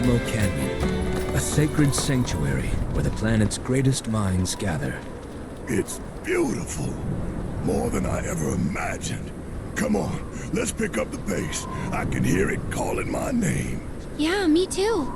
Cosmo Canyon, a sacred sanctuary where the planet's greatest minds gather. It's beautiful. More than I ever imagined. Come on, let's pick up the pace. I can hear it calling my name. Yeah, me too.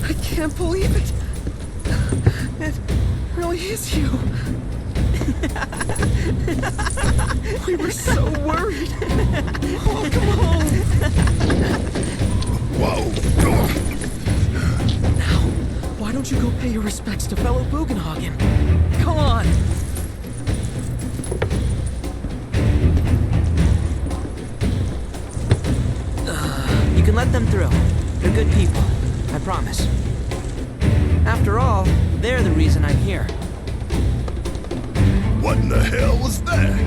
I can't believe it. It really is you. We were so worried. Welcome home. Whoa! Now, why don't you go pay your respects to fellow Bugenhagen? Come on. You can let them through. They're good people. I promise. After all, they're the reason I'm here. What in the hell was that?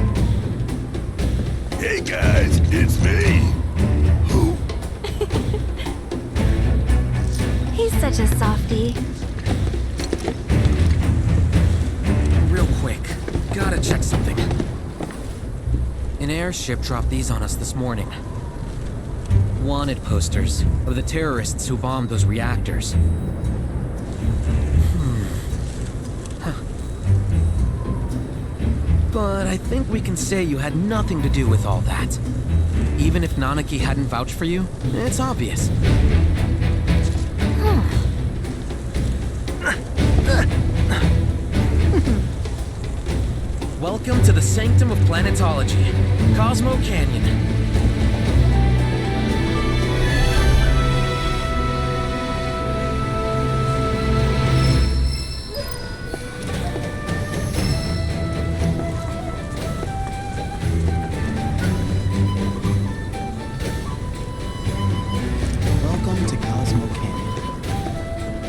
Hey guys, it's me! Who? He's such a softie. Real quick, gotta check something. An airship dropped these on us this morning. Wanted posters of the terrorists who bombed those reactors. But I think we can say you had nothing to do with all that. Even if Nanaki hadn't vouched for you, it's obvious. Welcome to the sanctum of planetology, Cosmo Canyon.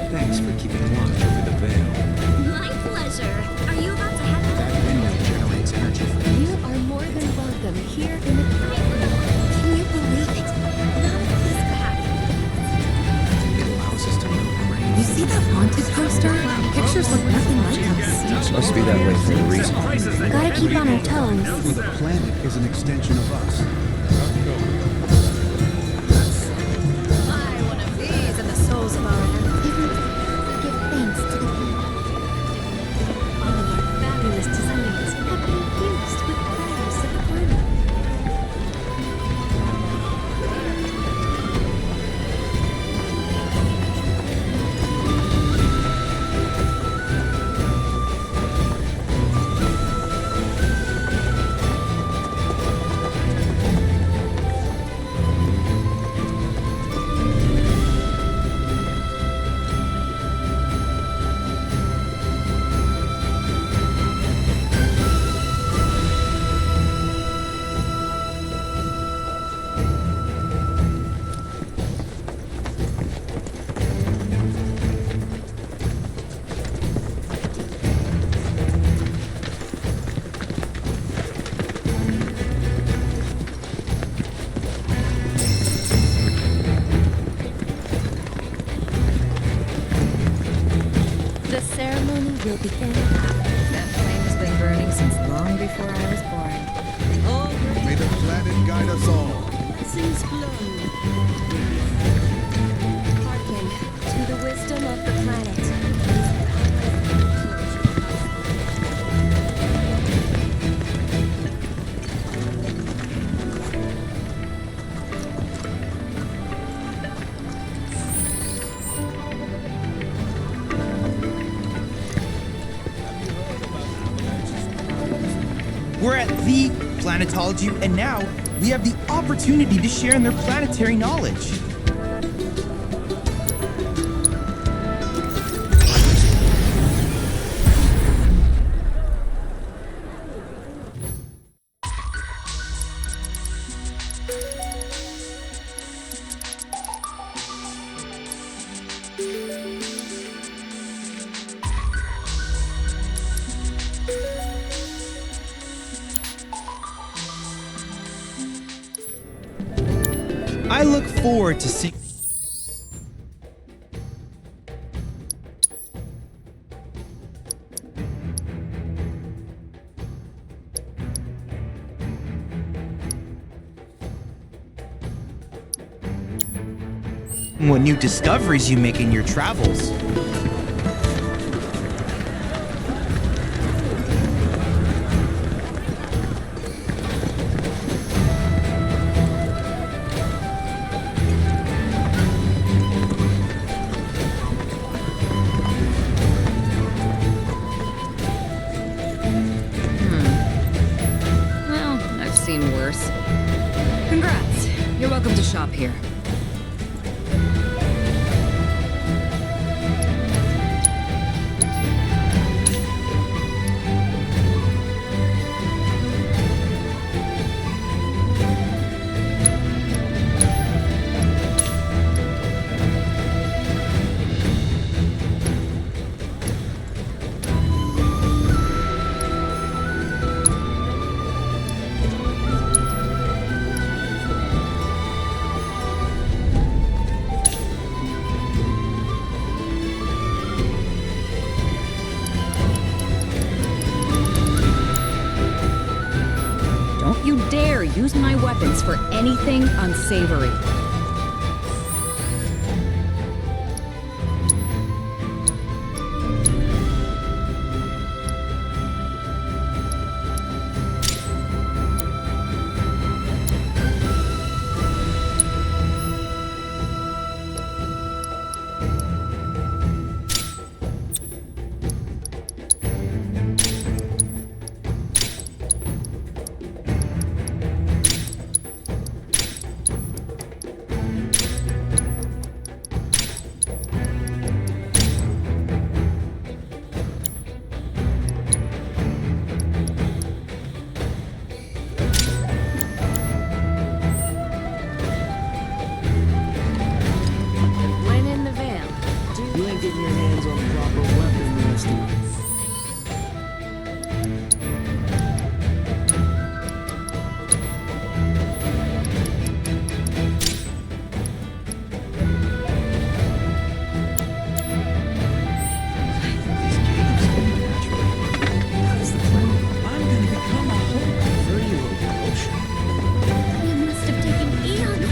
Thanks for keeping watch over the veil. My pleasure. Are you about to head out? That window generates energy for me. You are more than welcome here in the... Can you believe it? Nanaki's back. It allows us to move brains. You see that haunted poster? Pictures look nothing like us. It's supposed to be that way for a reason. Gotta keep on our toes. The planet is an extension of us. Buy one of these and the souls of our Give thanks to the people. All of our fabulous designs have been infused with prayers of the planet. The ceremony will begin. That flame has been burning since long before I was born. May the planet guide us all. Lessons blown. Hearken to the wisdom of the planet. We're at the planetology, and now we have the opportunity to share in their planetary knowledge. I look forward to seeing. What new discoveries you make in your travels. Well, I've seen worse. Congrats. You're welcome to shop here. Don't you dare use my weapons for anything unsavory. When in the veil, You ain't getting your hands on a proper weapon, Rusty. we must have taken eons.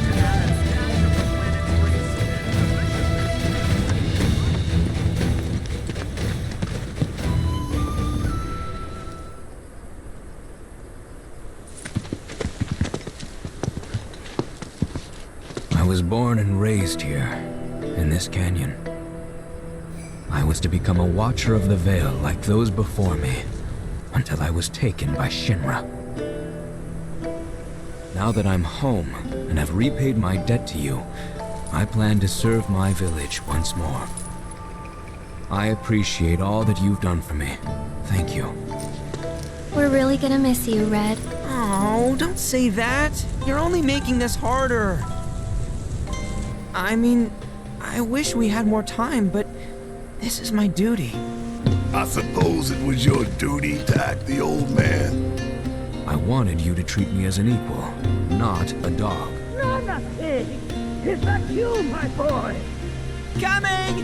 I was born and raised here, in this canyon. I was to become a watcher of the Veil like those before me, until I was taken by Shinra. Now that I'm home and have repaid my debt to you, I plan to serve my village once more. I appreciate all that you've done for me. Thank you. We're really gonna miss you, Red. Oh, don't say that. You're only making this harder. I mean, I wish we had more time, but this is my duty. I suppose it was your duty to act the old man. I wanted you to treat me as an equal, not a dog. Not a pig! Is that you, my boy? Coming!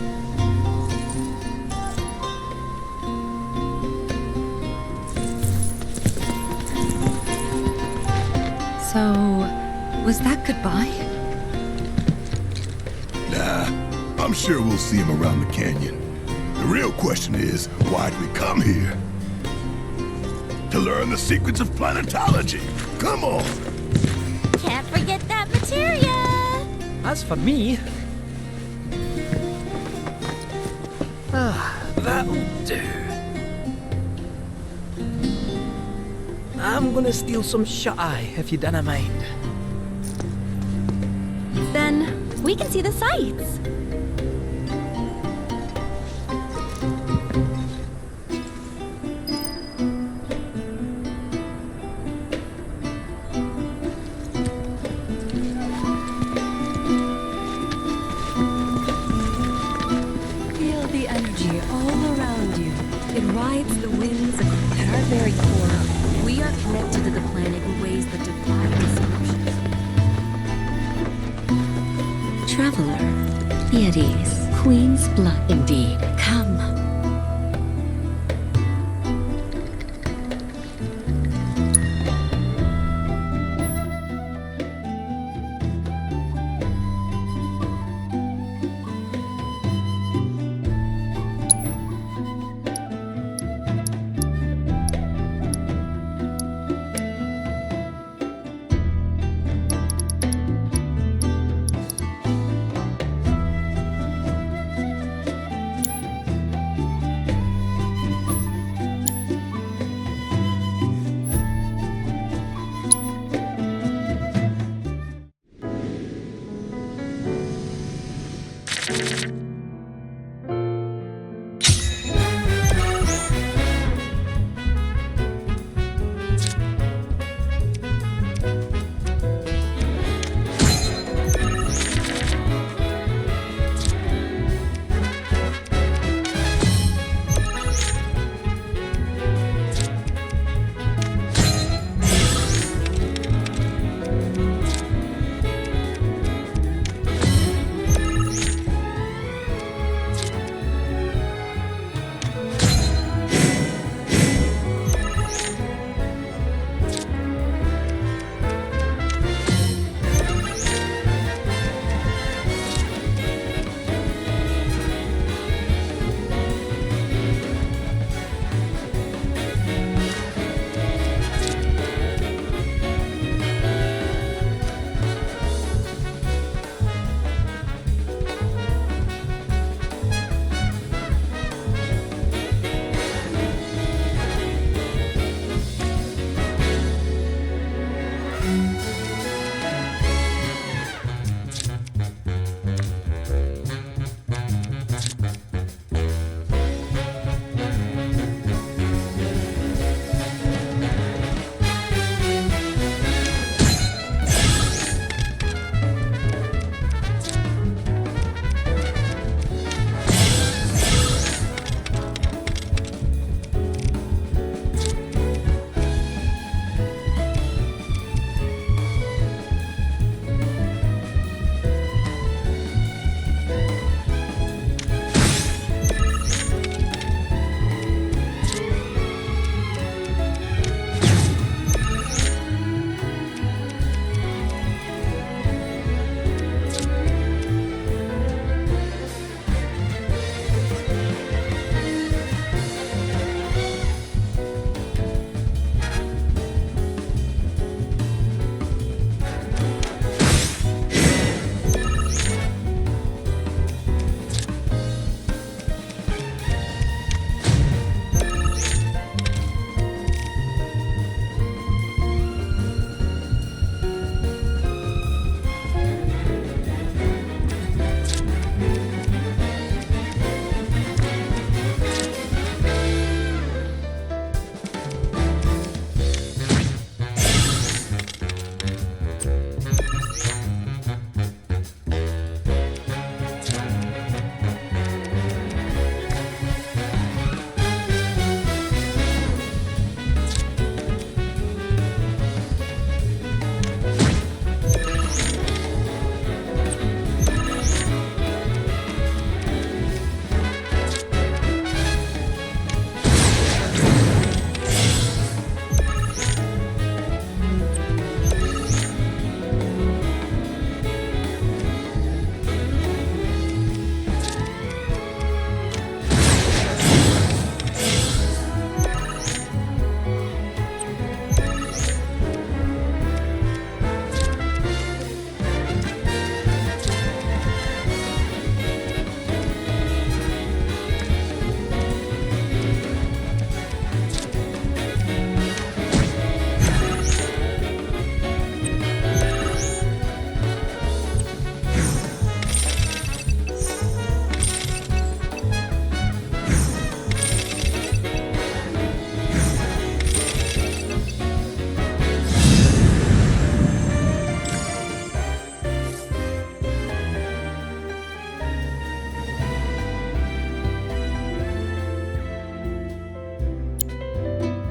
So, was that goodbye? Nah, I'm sure we'll see him around the canyon. The real question is, why'd we come here? To learn the secrets of planetology. Come on! Can't forget that materia! As for me... that'll do. I'm gonna steal some shut-eye, if you don't mind. Then we can see the sights. Feel the energy all around you. It rides the winds at our very core. We are connected to the planet in ways that defy description. Traveler, be at ease. Queen's blood, indeed. Come.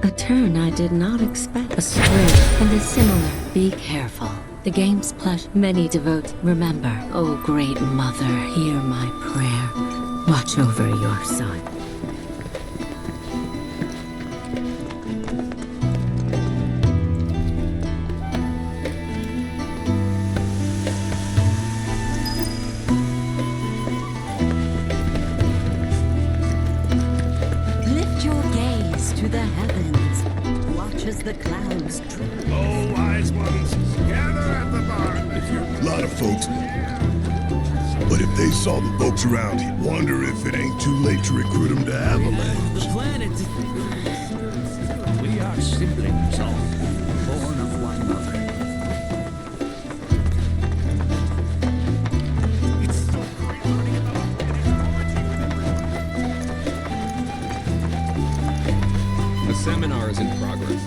A turn I did not expect. A string and a similar. Be careful. The game's plush many devote. Remember, oh great mother, hear my prayer. Watch over your son. Lift your gaze to the heavens. Watch as the clouds drift. Oh, wise ones, gather at the barn. A lot of folks. But if they saw the folks around here, wonder if it ain't too late to recruit them to Avalanche. Planet. We are siblings, all born of one mother. A seminar is in progress.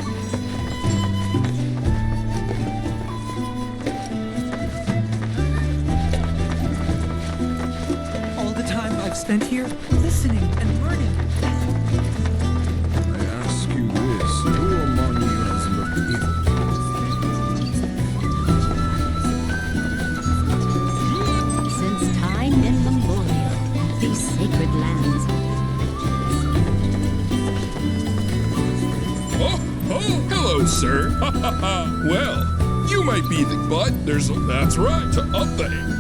All the time I've spent here, listening and learning. I ask you this, who among you has looked evil? Since time immemorial, these sacred lands. Oh, hello, sir. Ha ha ha. Well, you might be the but that's right, to update.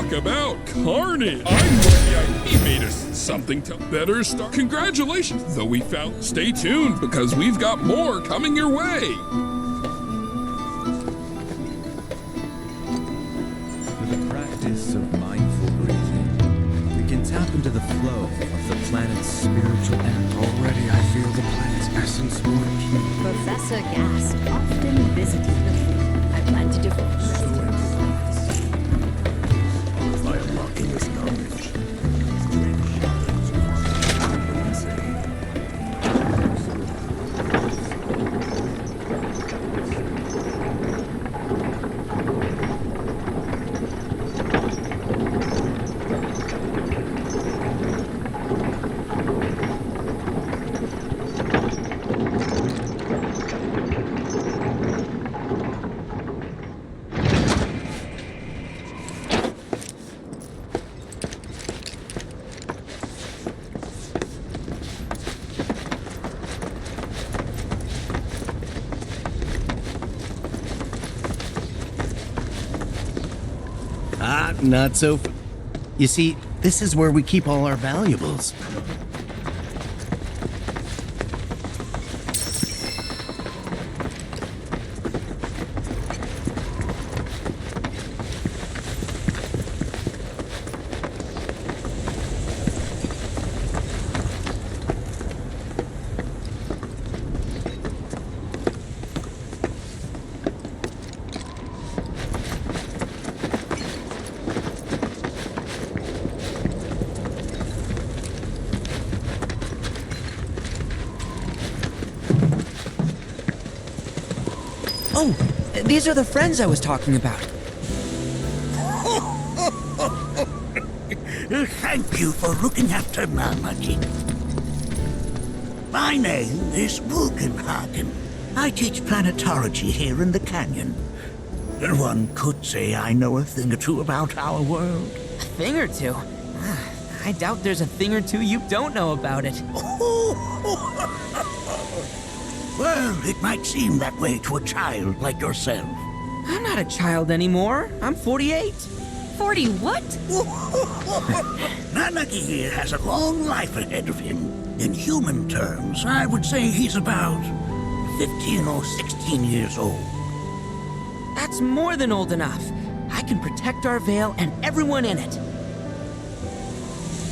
talk about carnage. I'm lucky he made us something to better start. Congratulations, though we found. Stay tuned, because we've got more coming your way. With the practice of mindful breathing, we can tap into the flow of the planet's spiritual energy. Already I feel the planet's essence more keen. Professor Gast often visited the field. I plan to devote the rest of my life. By unlocking this knowledge. Not so. You see, this is where we keep all our valuables. Oh, these are the friends I was talking about. Thank you for looking after Mamaki. My name is Wogenhagen. I teach planetology here in the canyon. One could say I know a thing or two about our world. A thing or two? I doubt there's a thing or two you don't know about it. Well, it might seem that way to a child like yourself. I'm not a child anymore. I'm 48. 40 what? Nanaki here has a long life ahead of him. In human terms, I would say he's about 15 or 16 years old. That's more than old enough. I can protect our Vale and everyone in it.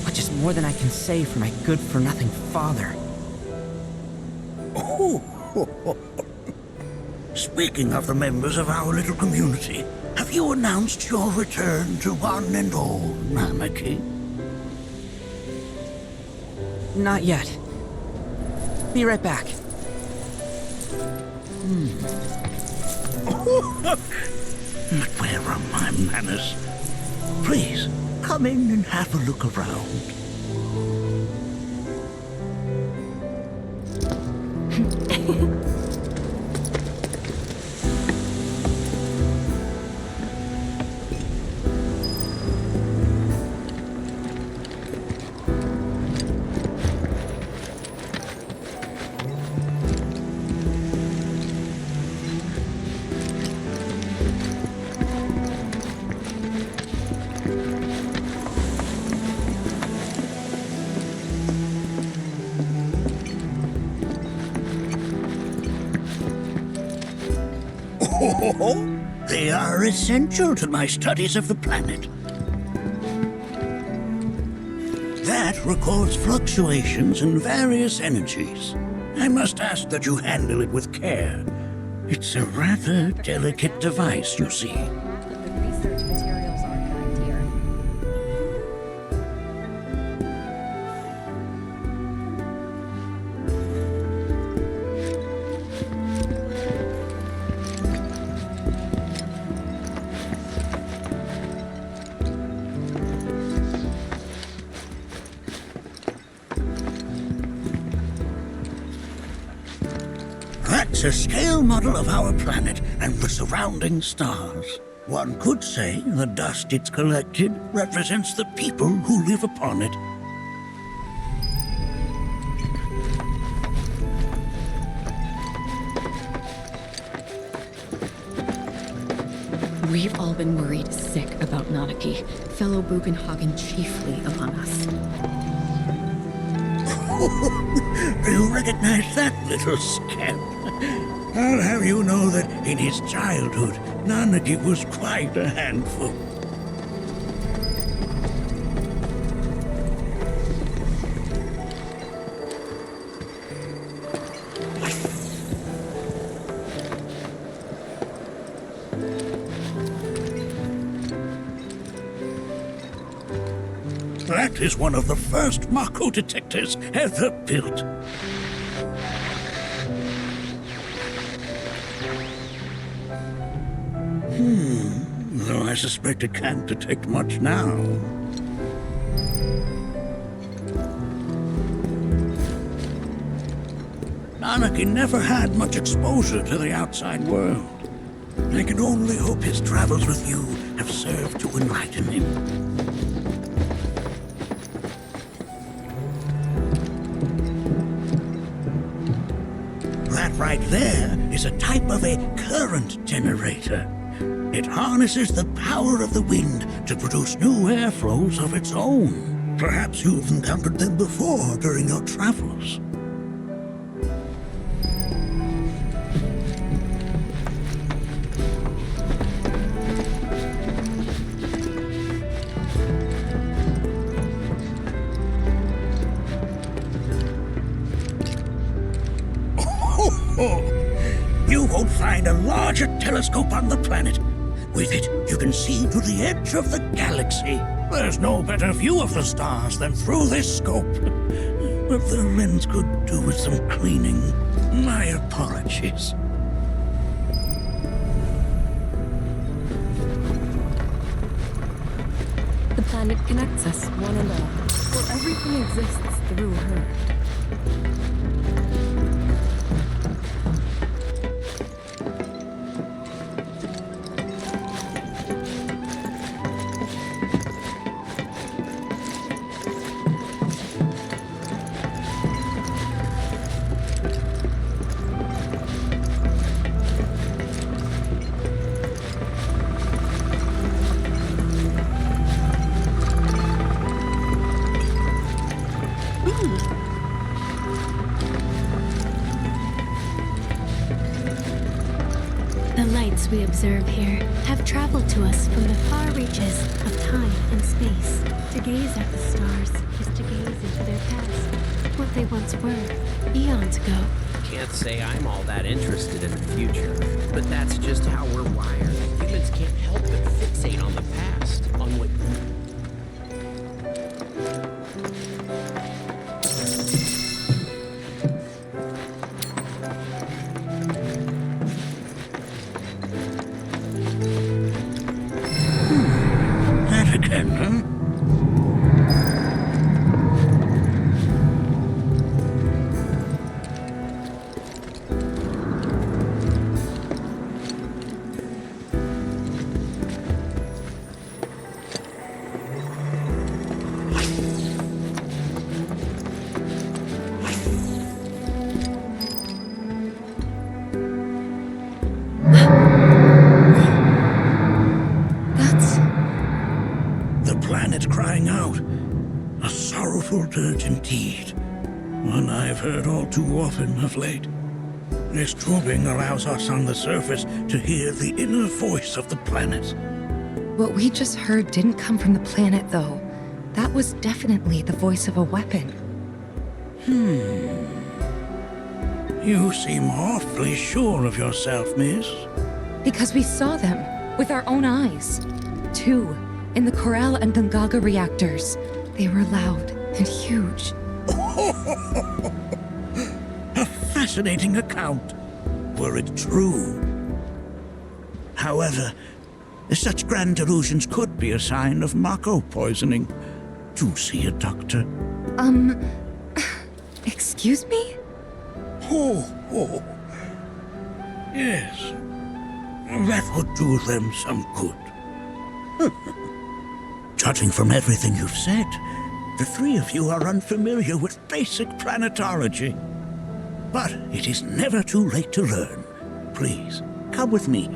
Which is more than I can say for my good-for-nothing father. Speaking of the members of our little community, have you announced your return to one and all, Namaki? Not yet. Be right back. But where are my manners? Please, come in and have a look around. They are essential to my studies of the planet. That records fluctuations in various energies. I must ask that you handle it with care. It's a rather delicate device, you see. The research materials archived here. That's a scale model of our planet and the surrounding stars. One could say the dust it's collected represents the people who live upon it. We've all been worried sick about Nanaki, fellow Bugenhagen chiefly among us. Do you recognize that little scamp? I'll have you know that in his childhood, Nanaki was quite a handful. That is one of the first Mako detectors ever built. Though I suspect it can't detect much now. Nanaki never had much exposure to the outside world. I can only hope his travels with you have served to enlighten him. That right there is a type of a current generator. It harnesses the power of the wind to produce new airflows of its own. Perhaps you've encountered them before during your travels. You won't find a larger telescope on the planet. With it, you can see to the edge of the galaxy. There's no better view of the stars than through this scope. But the lens could do with some cleaning. My apologies. The planet connects us, one and all. For everything exists through her. The lights we observe here have traveled to us from the far reaches of time and space. To gaze at the stars is to gaze into their past, what they once were, eons ago. Can't say I'm all that interested in the future, but that's just how we're wired. Humans can't help but fixate on the past, on what... That again, huh? The planet crying out. A sorrowful dirge indeed. One I've heard all too often of late. This tubing allows us on the surface to hear the inner voice of the planet. What we just heard didn't come from the planet, though. That was definitely the voice of a weapon. You seem awfully sure of yourself, miss. Because we saw them with our own eyes. 2 in the Corral and Gungaga reactors. They were loud and huge. A fascinating account, were it true. However, such grand delusions could be a sign of Mako poisoning. Do see a doctor. Excuse me? Oh. Yes. That would do them some good. Judging from everything you've said, the 3 of you are unfamiliar with basic planetology. But it is never too late to learn. Please, come with me.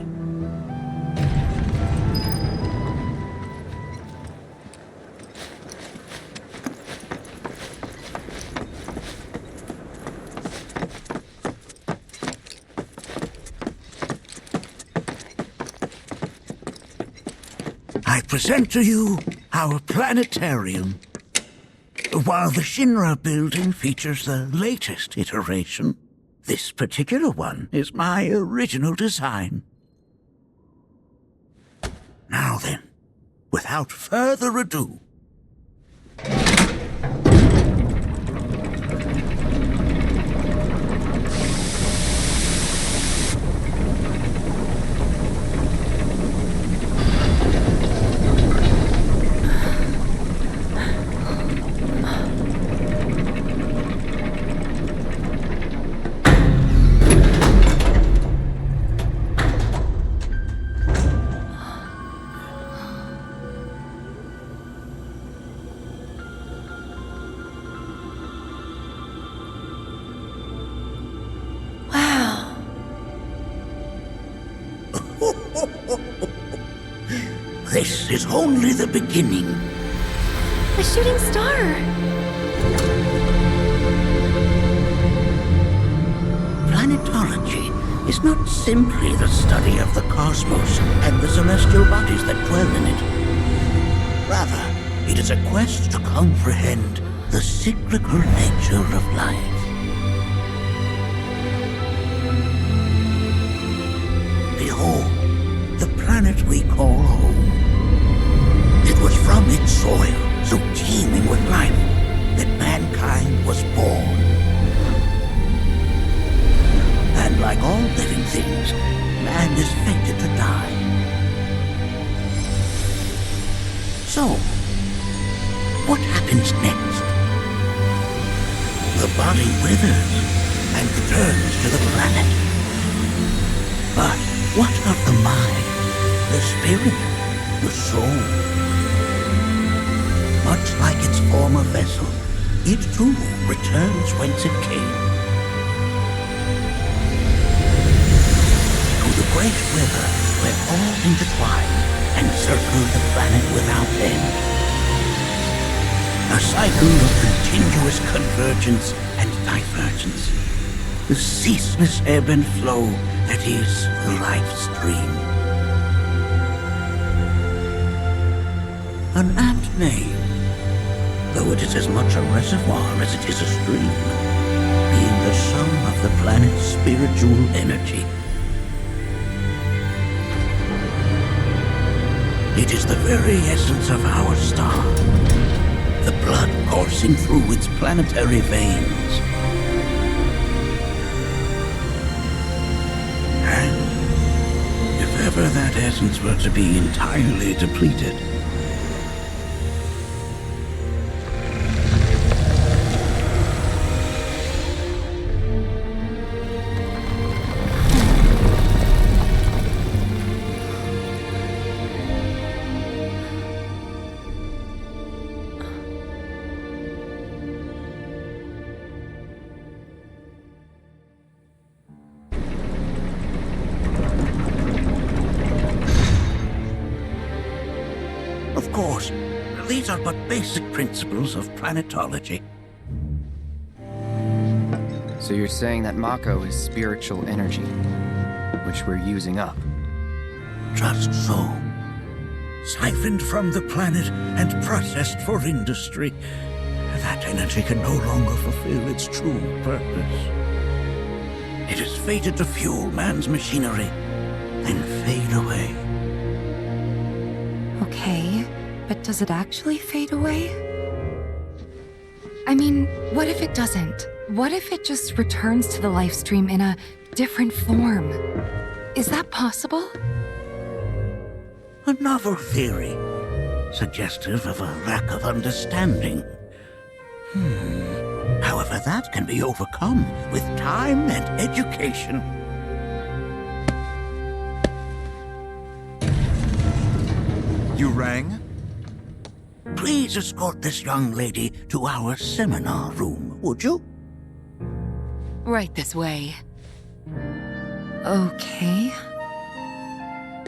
present to you our planetarium. While the Shinra building features the latest iteration, this particular one is my original design. Now then, without further ado, this is only the beginning. A shooting star! Planetology is not simply the study of the cosmos and the celestial bodies that dwell in it. Rather, it is a quest to comprehend the cyclical nature of life. Behold, the planet we call home. It was from its soil, so teeming with life, that mankind was born. And like all living things, man is fated to die. So, what happens next? The body withers and returns to the planet. But what of the mind, the spirit, the soul? Much like its former vessel, it too returns whence it came. To the great river where all intertwine and circle the planet without end. A cycle of continuous convergence and divergence. The ceaseless ebb and flow that is the life stream. An apt name, though it is as much a reservoir as it is a stream, being the sum of the planet's spiritual energy. It is the very essence of our star, the blood coursing through its planetary veins. And if ever that essence were to be entirely depleted, of course, these are but basic principles of planetology. So you're saying that Mako is spiritual energy, which we're using up? Just so. Siphoned from the planet and processed for industry, that energy can no longer fulfill its true purpose. It is fated to fuel man's machinery, then fade away. Okay, but does it actually fade away? I mean, what if it doesn't? What if it just returns to the life stream in a different form? Is that possible? A novel theory, suggestive of a lack of understanding. However, that can be overcome with time and education. You rang? Please escort this young lady to our seminar room, would you? Right this way. Okay.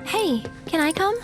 Hey, can I come?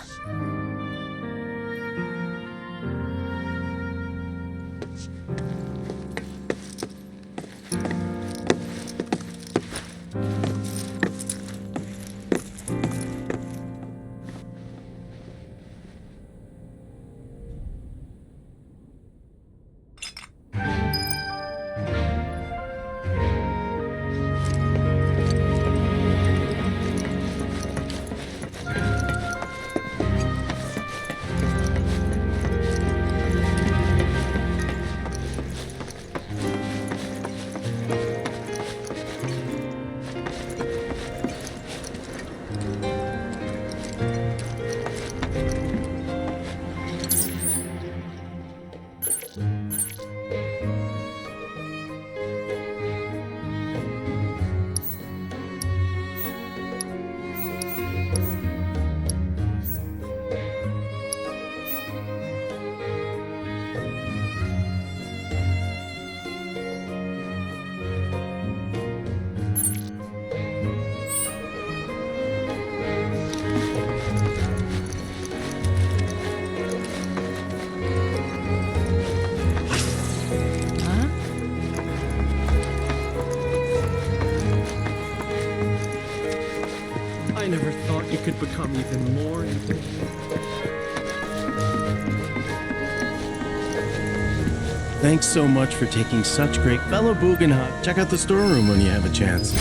could become even more important. Thanks so much for taking such great fellow Bugenhog. Check out the storeroom when you have a chance.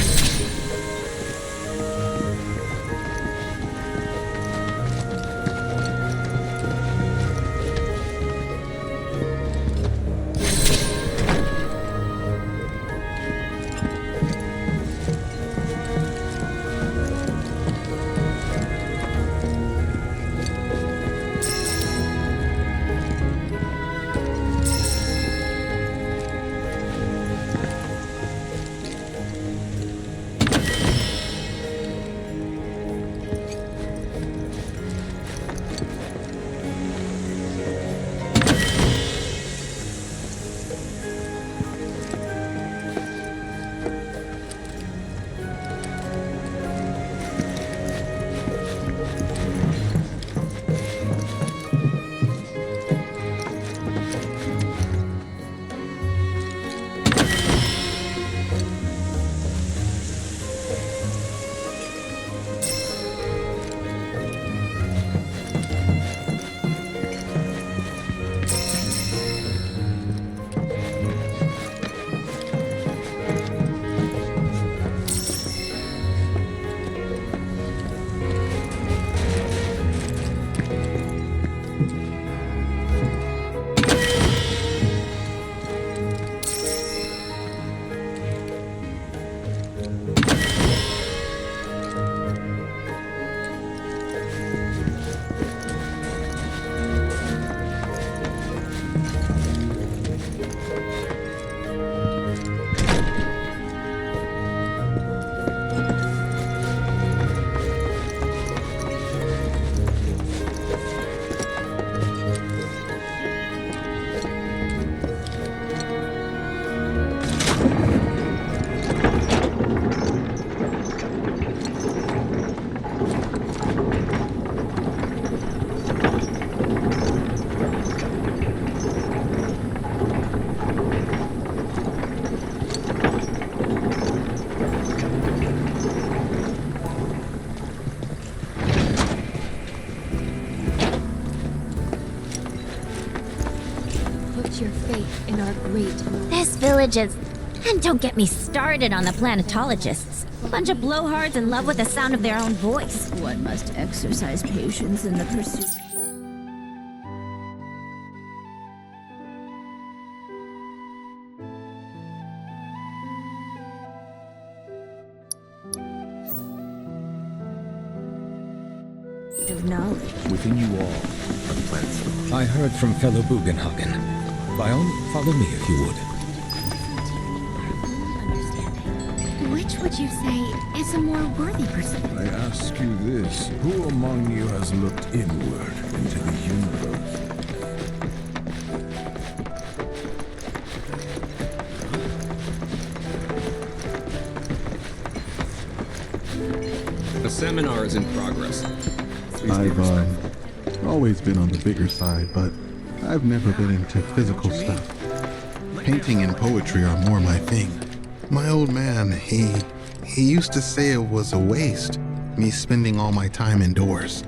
Your faith in our great. This village is... And don't get me started on the planetologists. Bunch of blowhards in love with the sound of their own voice. One must exercise patience in the pursuit. Of knowledge. Within you all are the planet's. I heard from fellow Bugenhagen. By all, follow me if you would. Which would you say is a more worthy pursuit? I ask you this, who among you has looked inward into the universe? A seminar is in progress. I've always been on the bigger side, but I've never been into physical stuff. Painting and poetry are more my thing. My old man, he used to say it was a waste, me spending all my time indoors.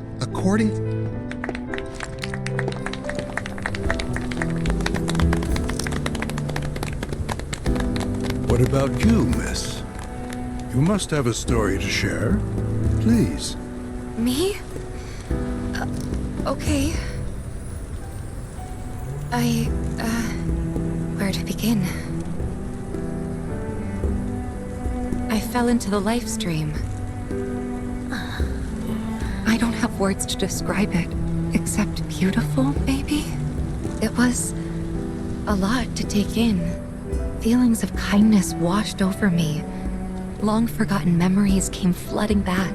What about you, miss? You must have a story to share. Please. Me? Okay. Where to begin? I fell into the life stream. I don't have words to describe it, except beautiful, maybe? It was a lot to take in. Feelings of kindness washed over me. Long-forgotten memories came flooding back.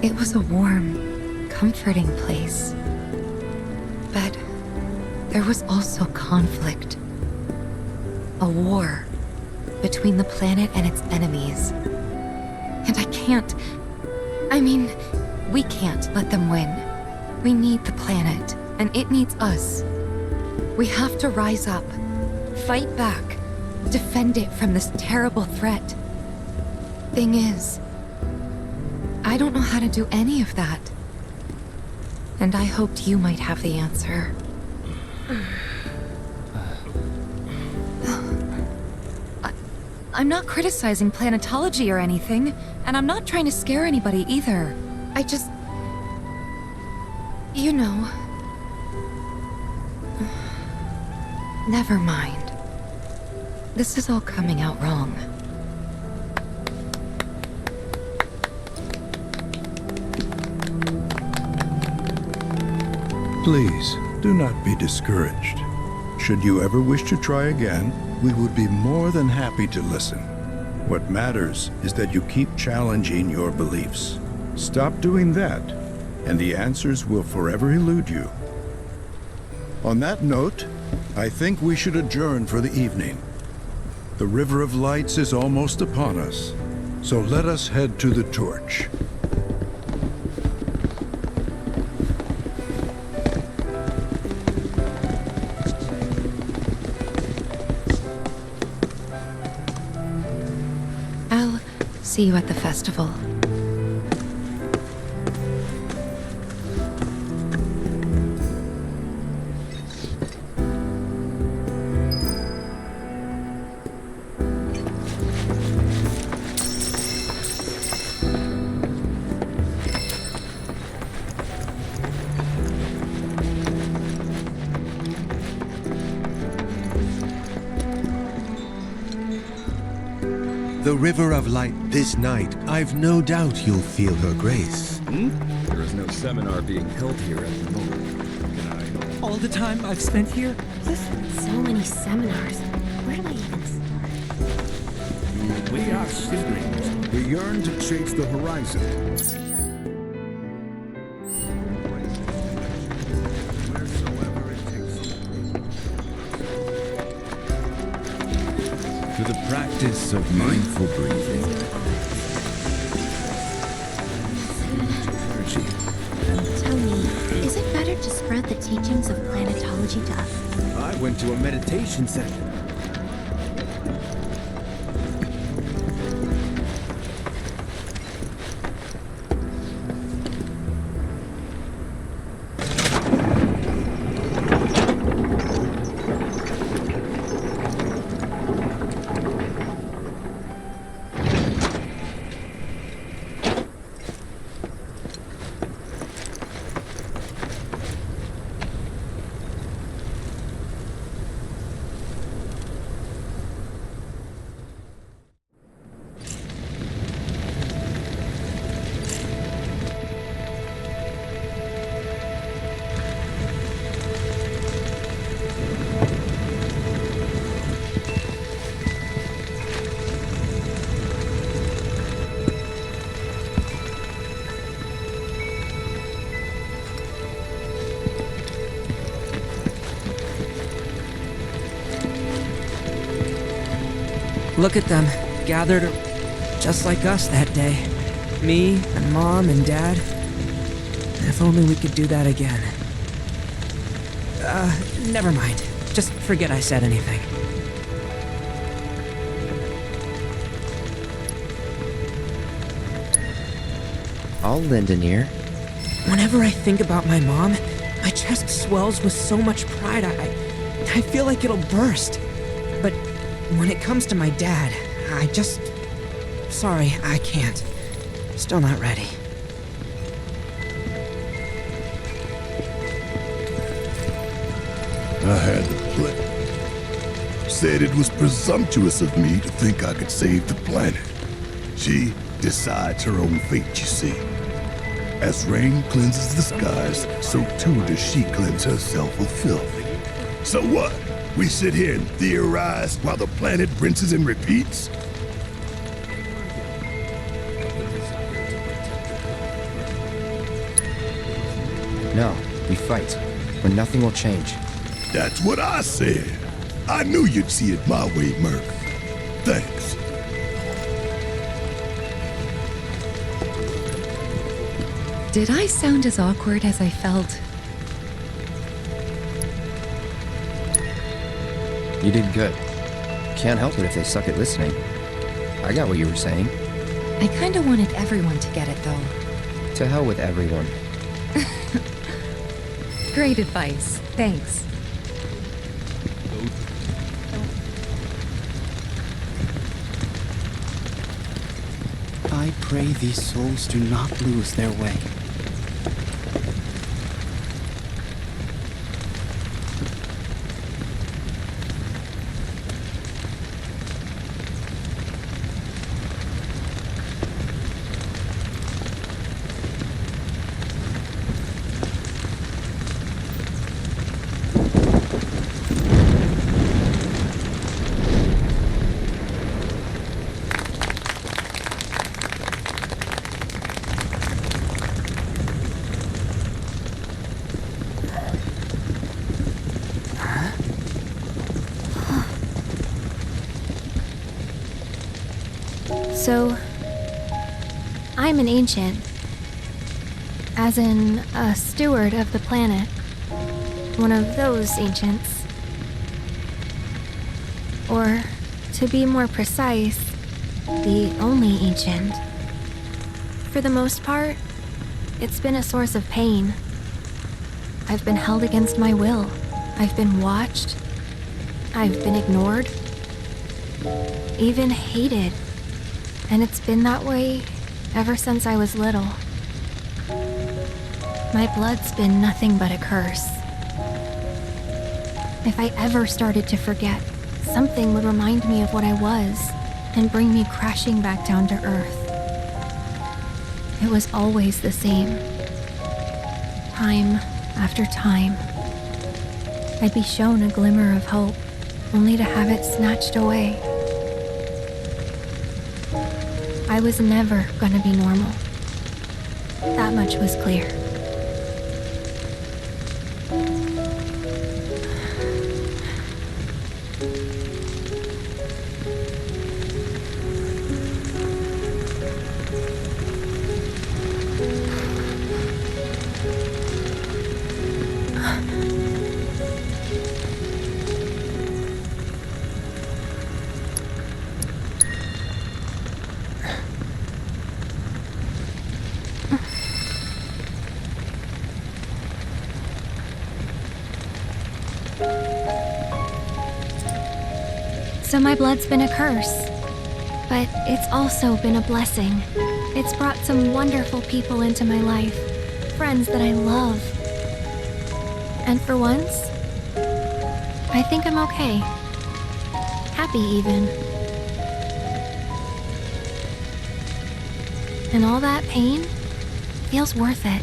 It was a warm, comforting place. But there was also conflict. A war between the planet and its enemies. And we can't let them win. We need the planet, and it needs us. We have to rise up, fight back, defend it from this terrible threat. Thing is, I don't know how to do any of that. And I hoped you might have the answer. I'm not criticizing planetology or anything, and I'm not trying to scare anybody either. I just... You know... Never mind. This is all coming out wrong. Please, do not be discouraged. Should you ever wish to try again, we would be more than happy to listen. What matters is that you keep challenging your beliefs. Stop doing that, and the answers will forever elude you. On that note, I think we should adjourn for the evening. The River of Lights is almost upon us, so let us head to the torch. I'll see you at the festival. The River of Light this night. I've no doubt you'll feel her grace. There is no seminar being held here at the moment. All the time I've spent here? Listen, so many seminars. Where do I even start? We are siblings. We yearn to chase the horizon. To the practice of mindful breathing. Tell me, is it better to spread the teachings of planetology to others? I went to a meditation center. Look at them, gathered just like us that day. Me and Mom and Dad. If only we could do that again. Never mind. Just forget I said anything. I'll lend an ear. Whenever I think about my mom, my chest swells with so much pride, I feel like it'll burst. But when it comes to my dad, I just... Sorry, I can't. Still not ready. I had to play. Said it was presumptuous of me to think I could save the planet. She decides her own fate, you see. As rain cleanses the skies, so too does she cleanse herself of filth. So what? We sit here and theorize while the planet rinses and repeats? No, we fight, or nothing will change. That's what I said. I knew you'd see it my way, Murph. Thanks. Did I sound as awkward as I felt? You did good. Can't help it if they suck at listening. I got what you were saying. I kinda wanted everyone to get it, though. To hell with everyone. Great advice. Thanks. I pray these souls do not lose their way. So, I'm an ancient. As in, a steward of the planet. One of those ancients. Or, to be more precise, the only ancient. For the most part, it's been a source of pain. I've been held against my will. I've been watched. I've been ignored. Even hated. And it's been that way ever since I was little. My blood's been nothing but a curse. If I ever started to forget, something would remind me of what I was and bring me crashing back down to earth. It was always the same. Time after time. I'd be shown a glimmer of hope, only to have it snatched away. I was never gonna be normal. That much was clear. So my blood's been a curse, but it's also been a blessing. It's brought some wonderful people into my life, friends that I love. And for once, I think I'm okay. Happy even. And all that pain feels worth it.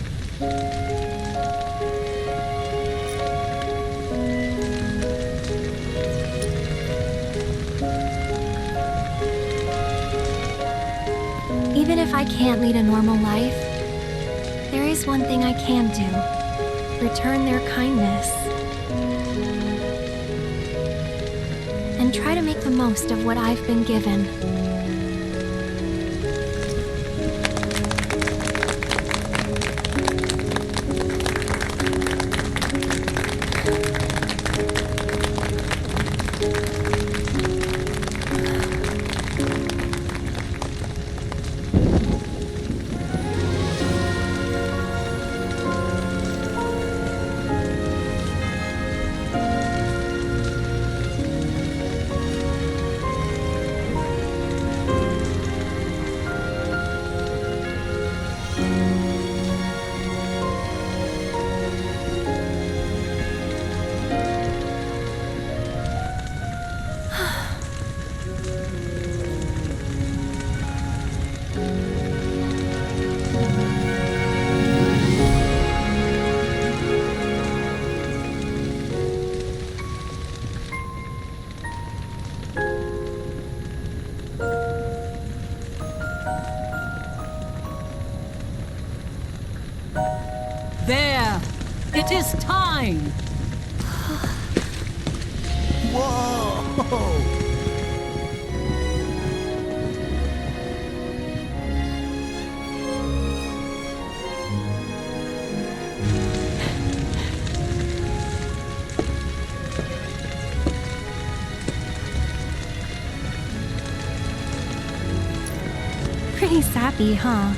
Even if I can't lead a normal life, there is one thing I can do. Return their kindness. And try to make the most of what I've been given. There! It is time! Whoa! Pretty sappy, huh?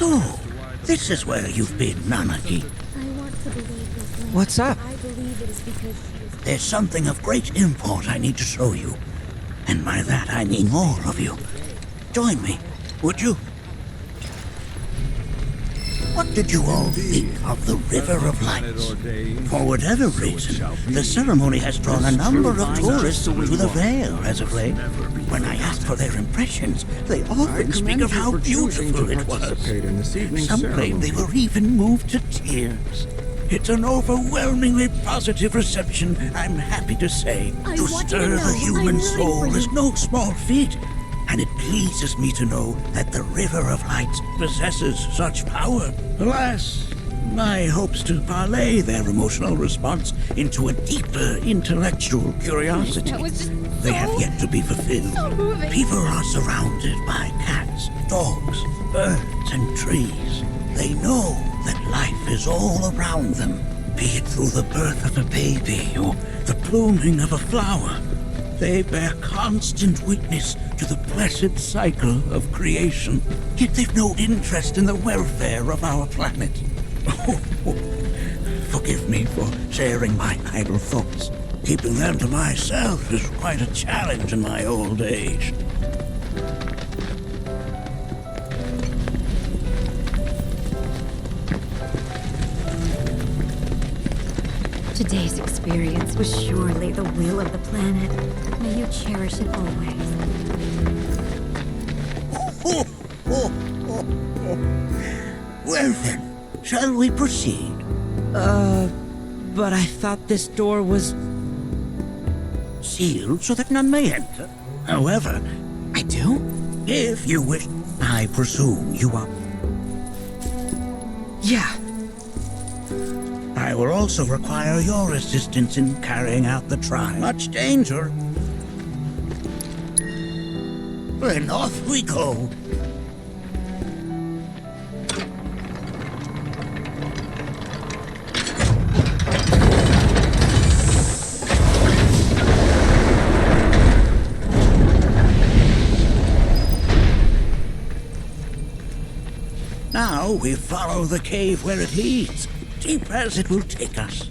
So, this is where you've been, Nanaki. What's up? There's something of great import I need to show you. And by that I mean all of you. Join me, would you? What did you all think of the River of Lights? For whatever reason, the ceremony has drawn a number of tourists to the Vale as of late. When I ask for their impressions, they often speak of how beautiful it was. Some claim they were even moved to tears. It's an overwhelmingly positive reception, I'm happy to say. To stir the human soul is no small feat, and it pleases me to know that the River of Lights possesses such power. Alas, my hopes to parlay their emotional response into a deeper intellectual curiosity. They have yet to be fulfilled. People are surrounded by cats, dogs, birds, and trees. They know that life is all around them, be it through the birth of a baby or the blooming of a flower. They bear constant witness to the blessed cycle of creation, yet they've no interest in the welfare of our planet. Forgive me for sharing my idle thoughts. Keeping them to myself is quite a challenge in my old age. Today's experience was surely the will of the planet. May you cherish it always. Well then, shall we proceed? But I thought this door was sealed so that none may enter. However, I do? If you wish, I presume you are. Yeah. I will also require your assistance in carrying out the trial. Much danger. Then off we go. Now we follow the cave where it leads, deep as it will take us.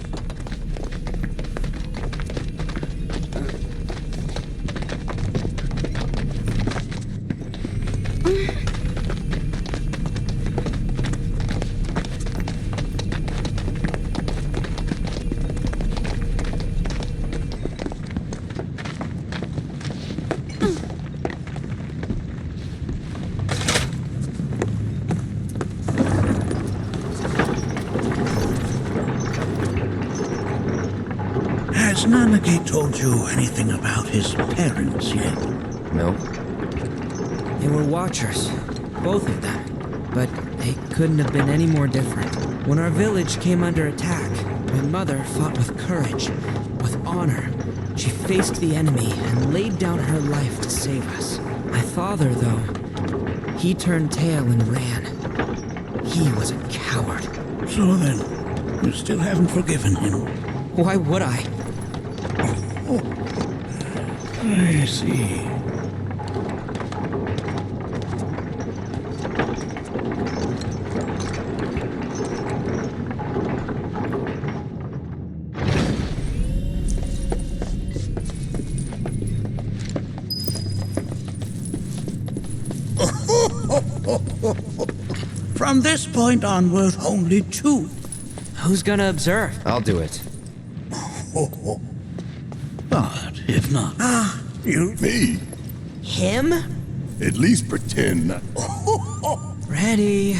Has Nanaki told you anything about his parents yet? No. They were watchers, both of them. But they couldn't have been any more different. When our village came under attack, my mother fought with courage, with honor. She faced the enemy and laid down her life to save us. My father, though, he turned tail and ran. He was a coward. So then, you still haven't forgiven him? Why would I? Oh, I see. From this point onward, only two. Who's gonna observe? I'll do it. But if not, you. Me? Him? At least pretend not. Ready.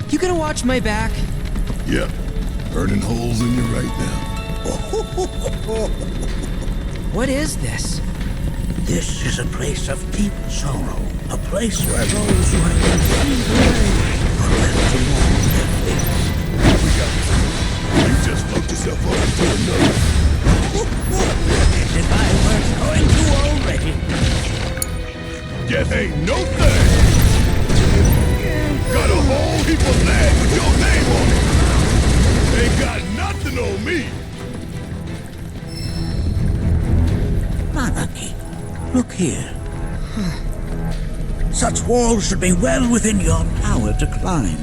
You gonna watch my back? Yep. Burning holes in you right now. What is this? This is a place of deep sorrow. A place where those who have been freed away are left to mourn their fates. We got this. You just fucked yourself up into another. As if I weren't going to already. Yes, ain't no thing. Got a whole heap of land with your name on it. Ain't got nothing on me. Anarchy, look here. Such walls should be well within your power to climb.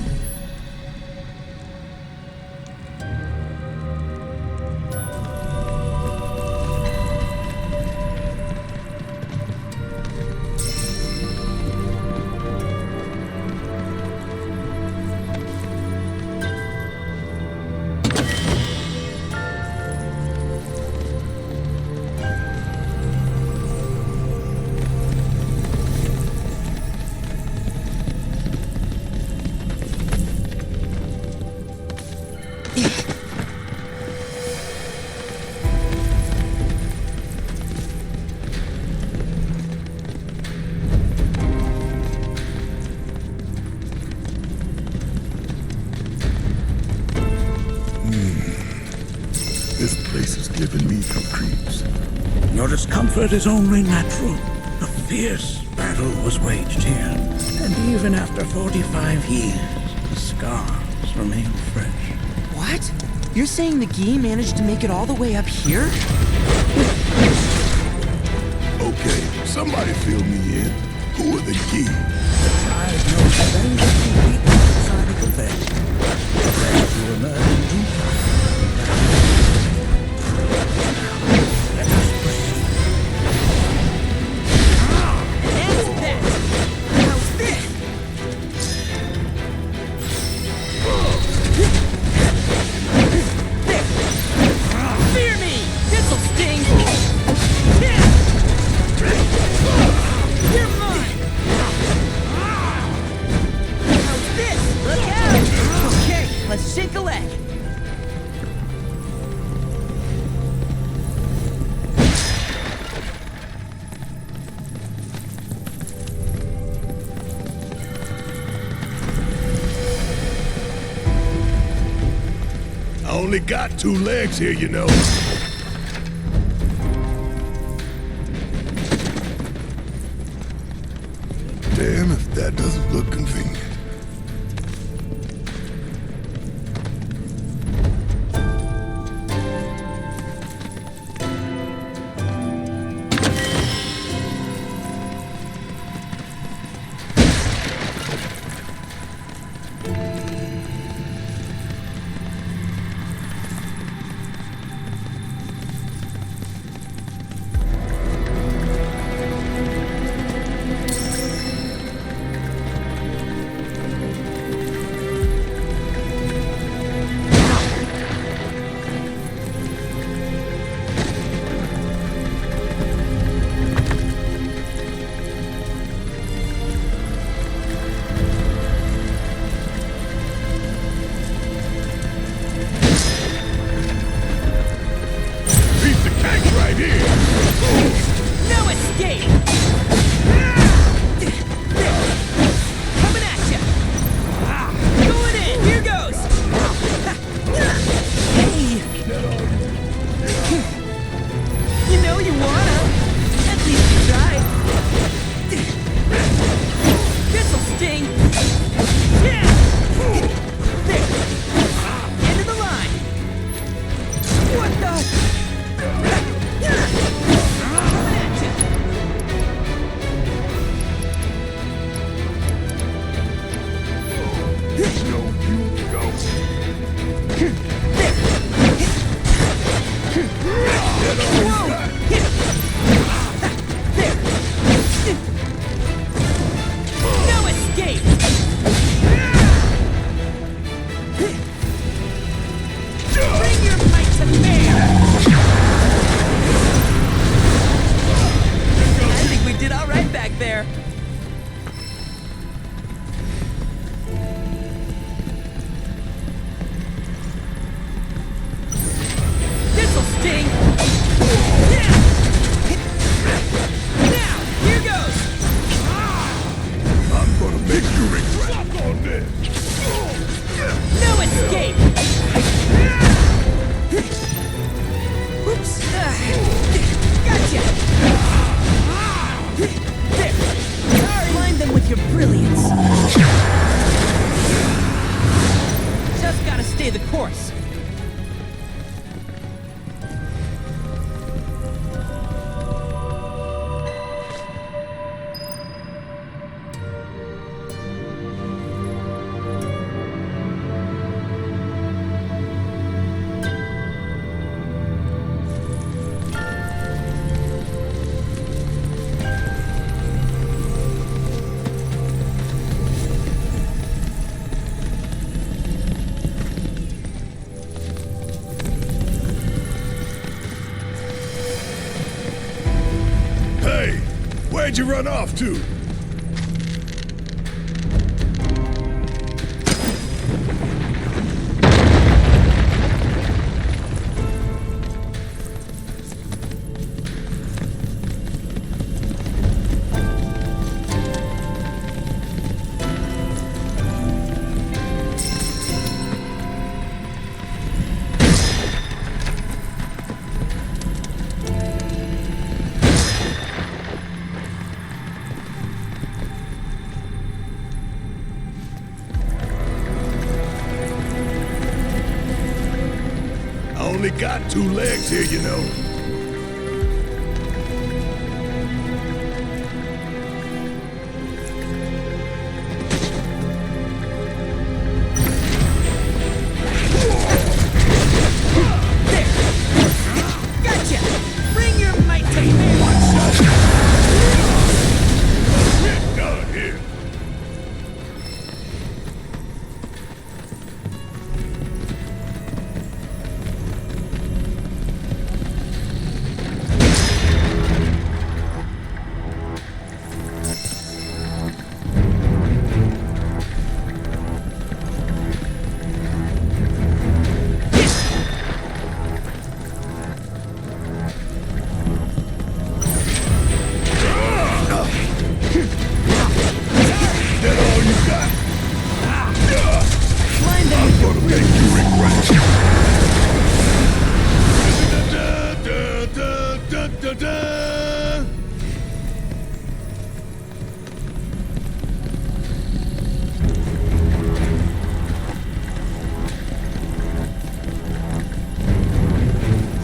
This place is giving me the creeps. Your discomfort is only natural. A fierce battle was waged here, and even after 45 years, the scars remain fresh. What? You're saying the Gi managed to make it all the way up here? Okay, somebody fill me in. Who are the Gi? The tribe knows the very few people outside of the valley. The rest will emerge in due time. Let us proceed. That's that! How's this? Fear me! This'll sting! You're mine! How's this? Look out! Okay, let's shake a leg. I only got 2 legs here, you know. Damn if that doesn't look convenient. stay the course. Where'd you run off to? Only got 2 legs here, you know. Gotcha! Bring your might to bear! We're done here.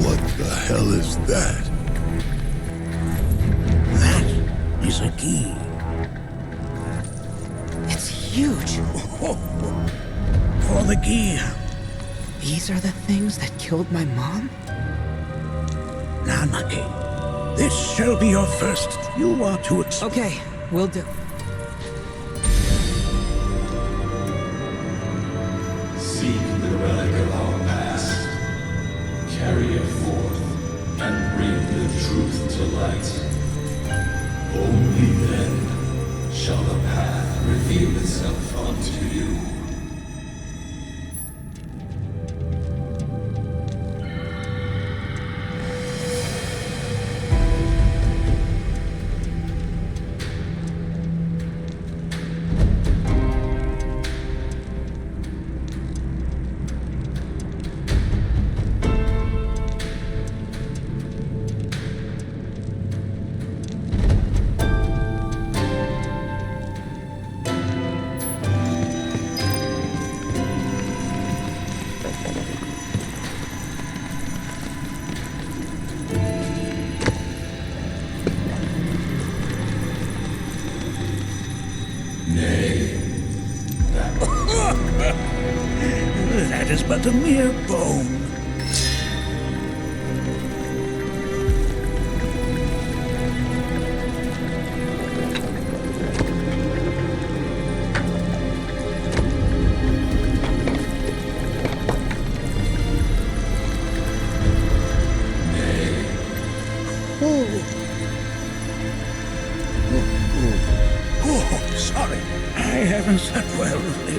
What the hell is that? That is a key. It's huge. For the key. These are the things that killed my mom? Now, Nucky, this shall be your first. You are to explain. Okay, will do. Seek the relic of our past. Carry it forth and bring the truth to light. Only then shall the path reveal itself unto you. That is but a mere bone. Oh, sorry. I haven't slept well lately.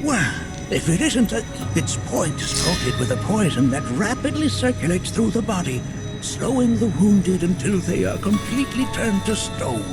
Well, if it isn't its point is coated with a poison that rapidly circulates through the body, slowing the wounded until they are completely turned to stone.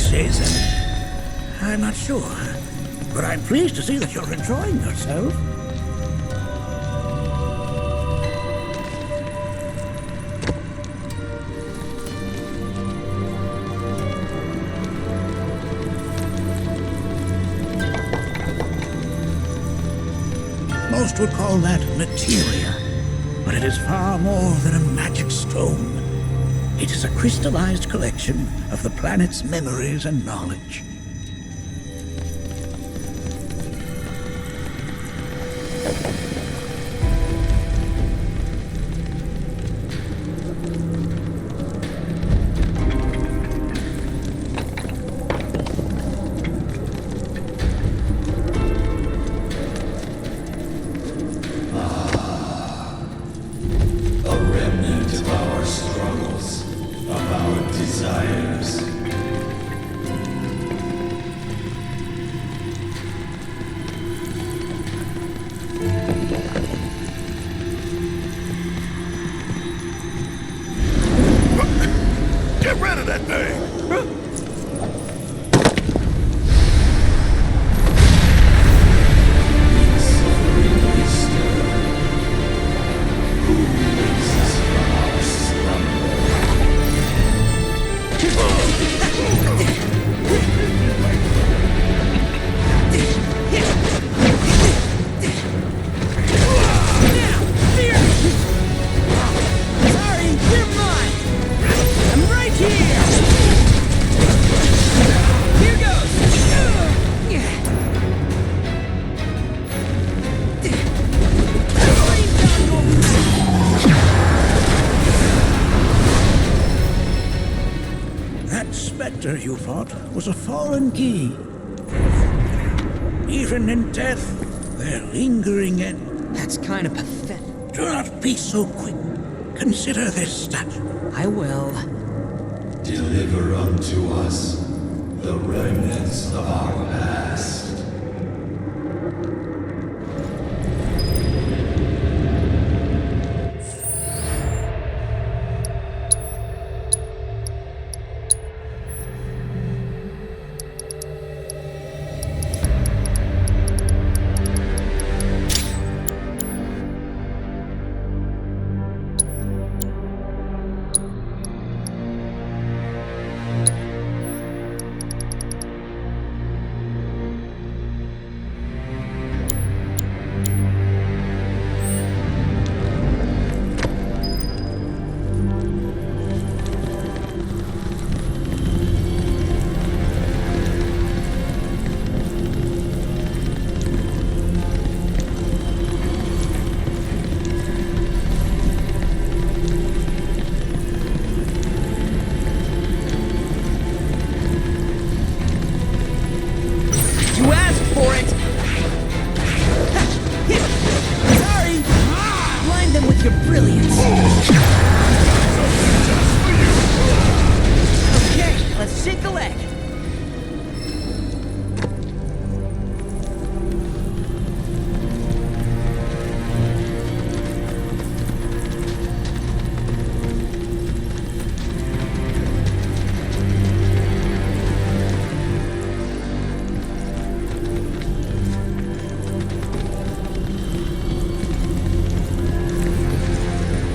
say so. I'm not sure, but I'm pleased to see that you're enjoying yourself. Most would call that materia, but it is far more than a magic stone. It is a crystallized collection of the planet's memories and knowledge. Get rid of that thing! You fought was a foreign key. Even in death, their lingering end. That's kind of pathetic. Do not be so quick. Consider this statue. I will. Deliver unto us the remnants of our past.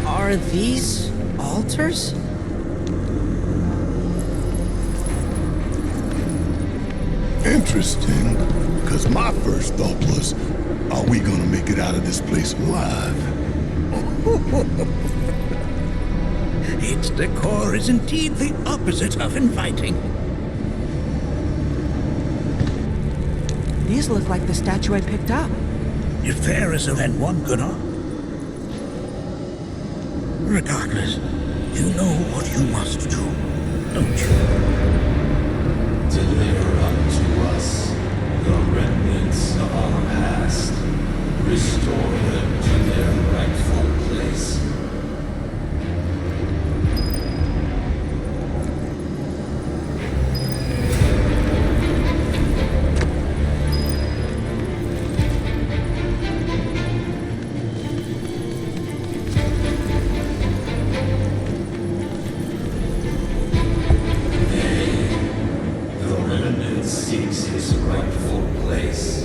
Are these altars? Interesting, because my first thought was, are we gonna make it out of this place alive? Its decor is indeed the opposite of inviting. These look like the statue I picked up. If there is then one could offer. Regardless, you know what you must do, don't you? Deliver unto us the remnants of our past. Restore them to their rightful place. They remnant seeks its rightful place.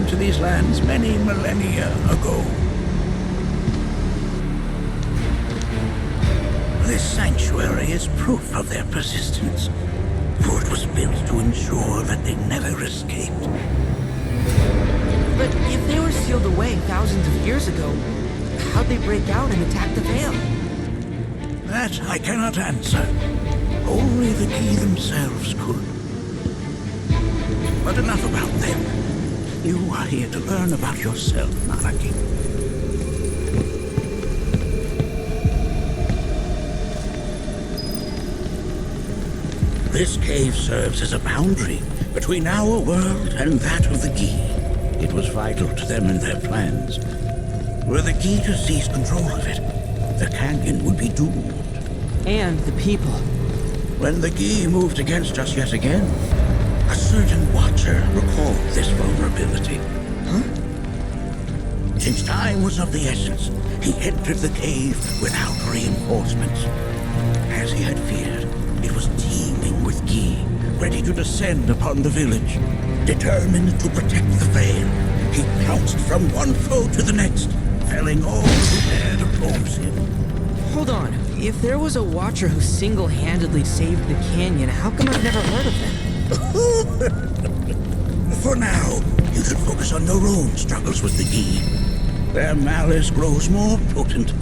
came to these lands many millennia ago. This sanctuary is proof of their persistence, for it was built to ensure that they never escaped. But if they were sealed away thousands of years ago, how'd they break out and attack the Veil? That I cannot answer. Only the Key themselves could. But enough about them. You are here to learn about yourself, Nanaki. This cave serves as a boundary between our world and that of the Gi. It was vital to them and their plans. Were the Gi to seize control of it, the canyon would be doomed. And the people. When the Gi moved against us yet again, a certain Watcher recalled this vulnerability. Huh? Since time was of the essence, he entered the cave without reinforcements. As he had feared, it was teeming with Gi, ready to descend upon the village. Determined to protect the Veil, he pounced from one foe to the next, felling all who dared oppose him. Hold on. If there was a Watcher who single-handedly saved the canyon, how come I've never heard of them? For now, you should focus on your own struggles with the Gi. Their malice grows more potent.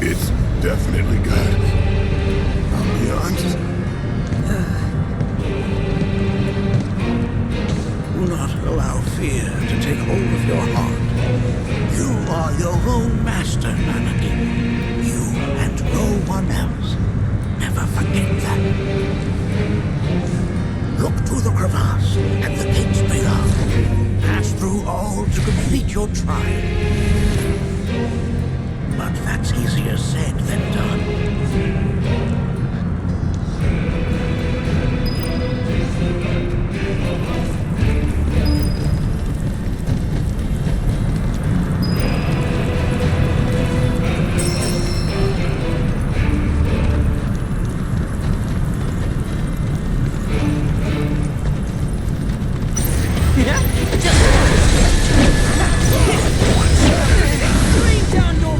It's definitely good. I'll be honest. Do not allow fear to take hold of your heart. You are your own master, Nanaki. You and no one else. Never forget that. Look to the crevasse and the gates beyond. Pass through all to complete your trial. But that's easier said than done. Bring down your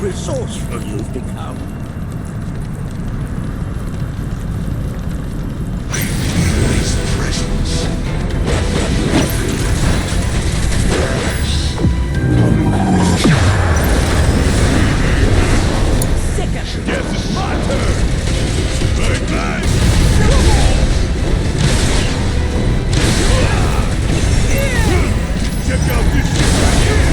resourceful you've become. His presence. Second. Guess it's my turn. Bang, bang. Check out this shit right here.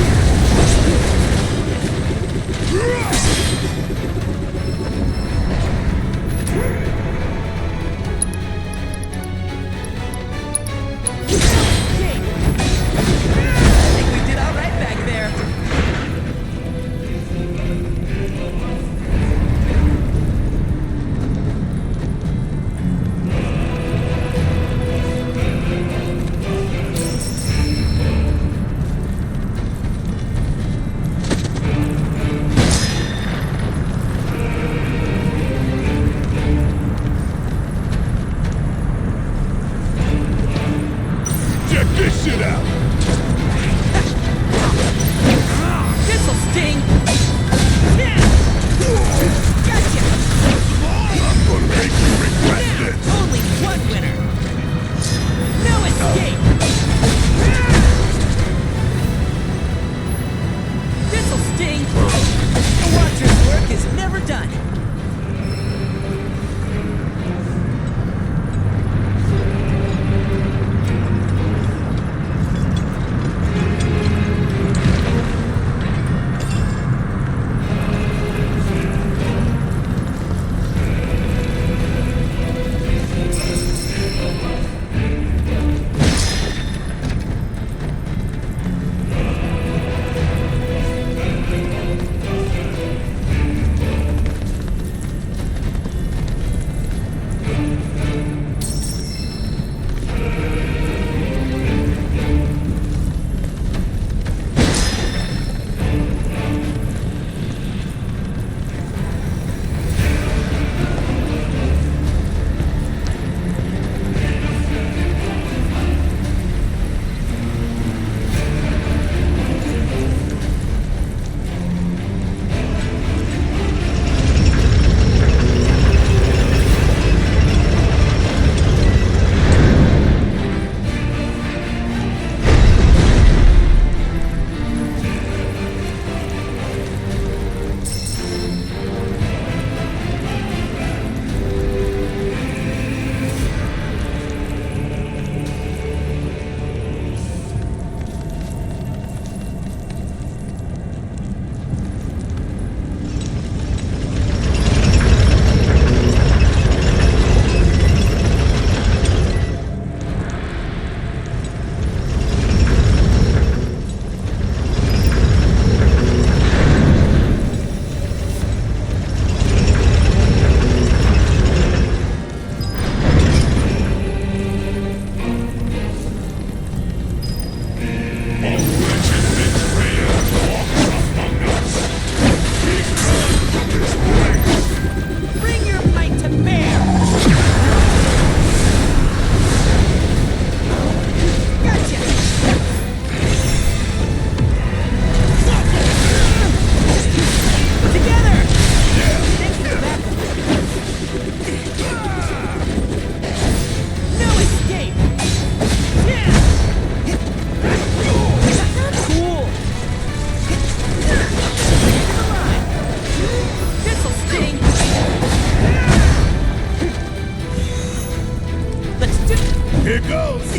goes!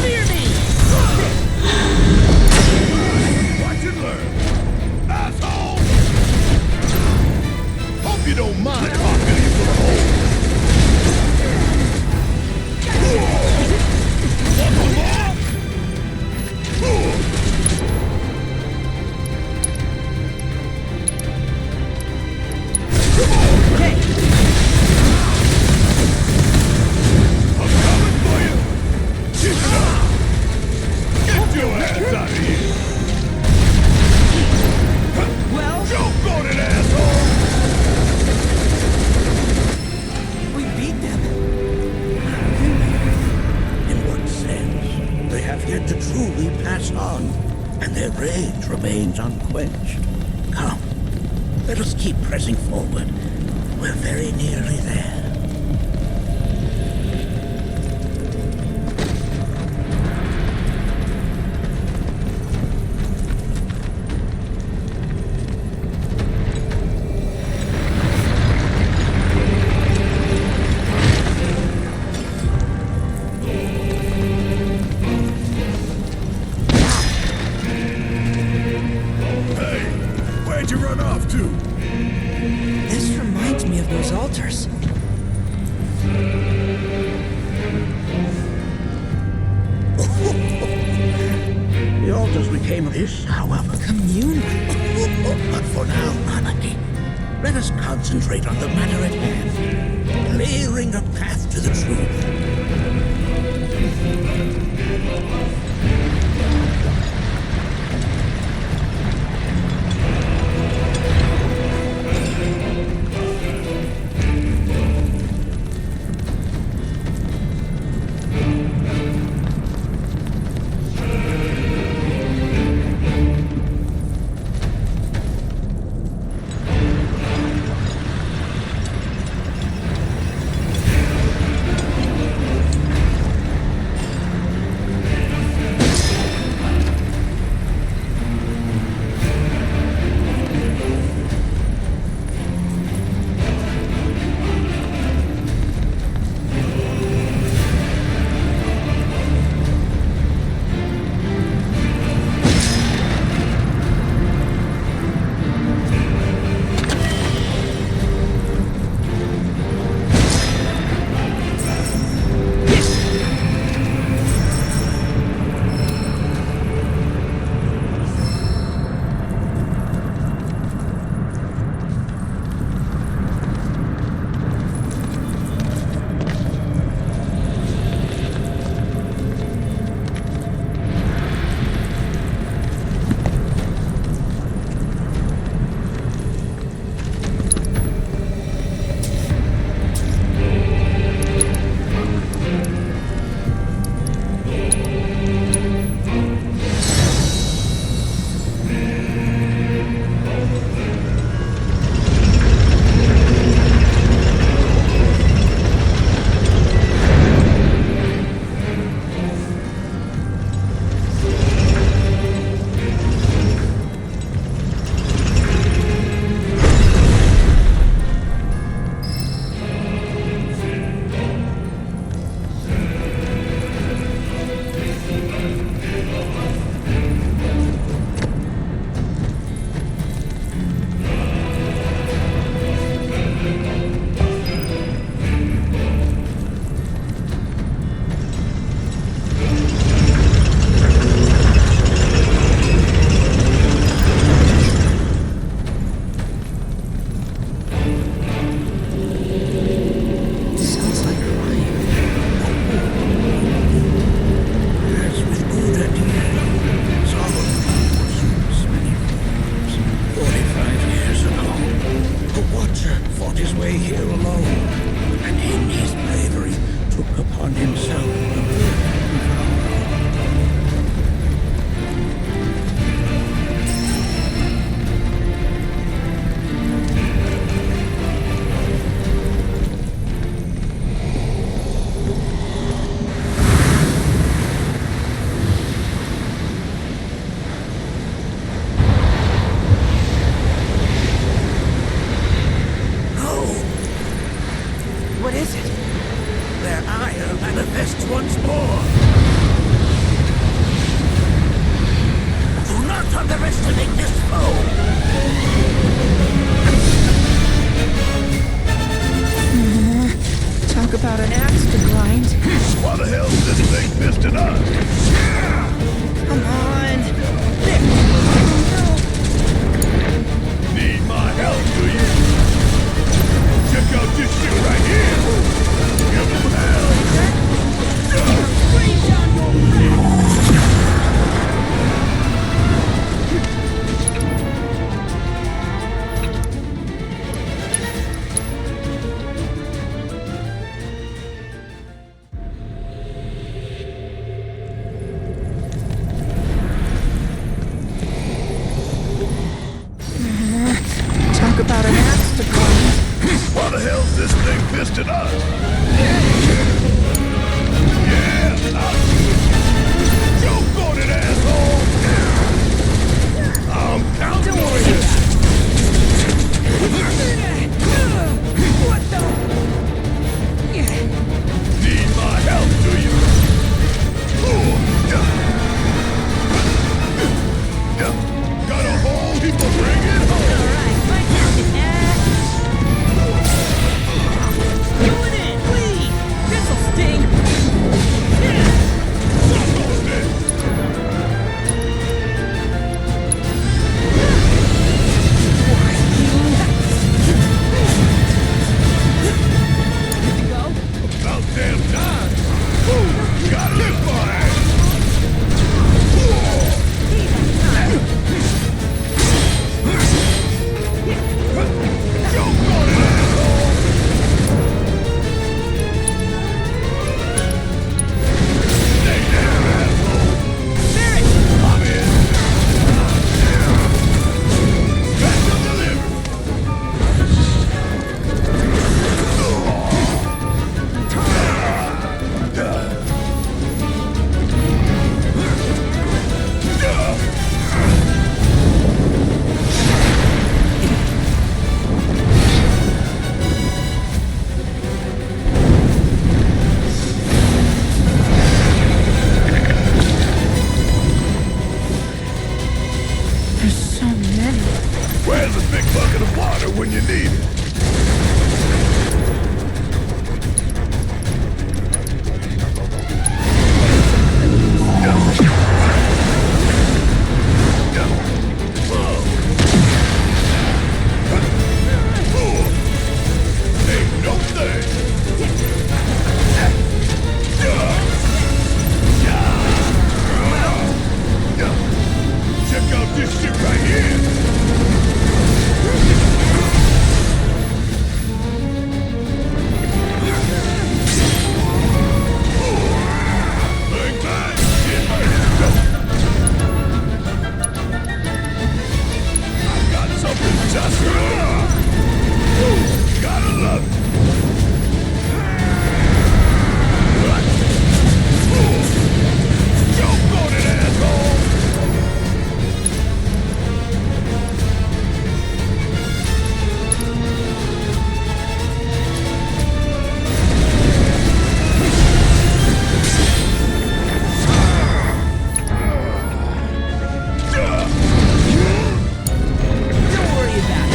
Fear me! Watch and learn, asshole! Hope you don't mind if I fill you full of holes. Remains unquenched. Come, let us keep pressing forward. We're very nearly there. Concentrate on the matter at hand, clearing a path to the truth. about an axe to grind. Why the hell is this thing pissed at us? Come on. Need my help, do you? Check out this shit right here. Give him hell. Bring down your Talk about an axe to grind. Why the hell's this thing pissed at us? Yeah, I'll do it. Choke on it, asshole! I'm counting on you! What the? Need my help, do you? Got a whole heap of bring it home! Alright, my Captain Axe. Doing it, please. This'll sting. About damn time! Gotta live for it! Choke on it, asshole! Stay down, asshole! I'm in! Special delivery! There's so many. Where's a big bucket of water when you need it? Ain't no thing. Check out this shit right here. Bang, bang. I got something just right. Gotta love it. Choke on it, asshole! Don't worry about it.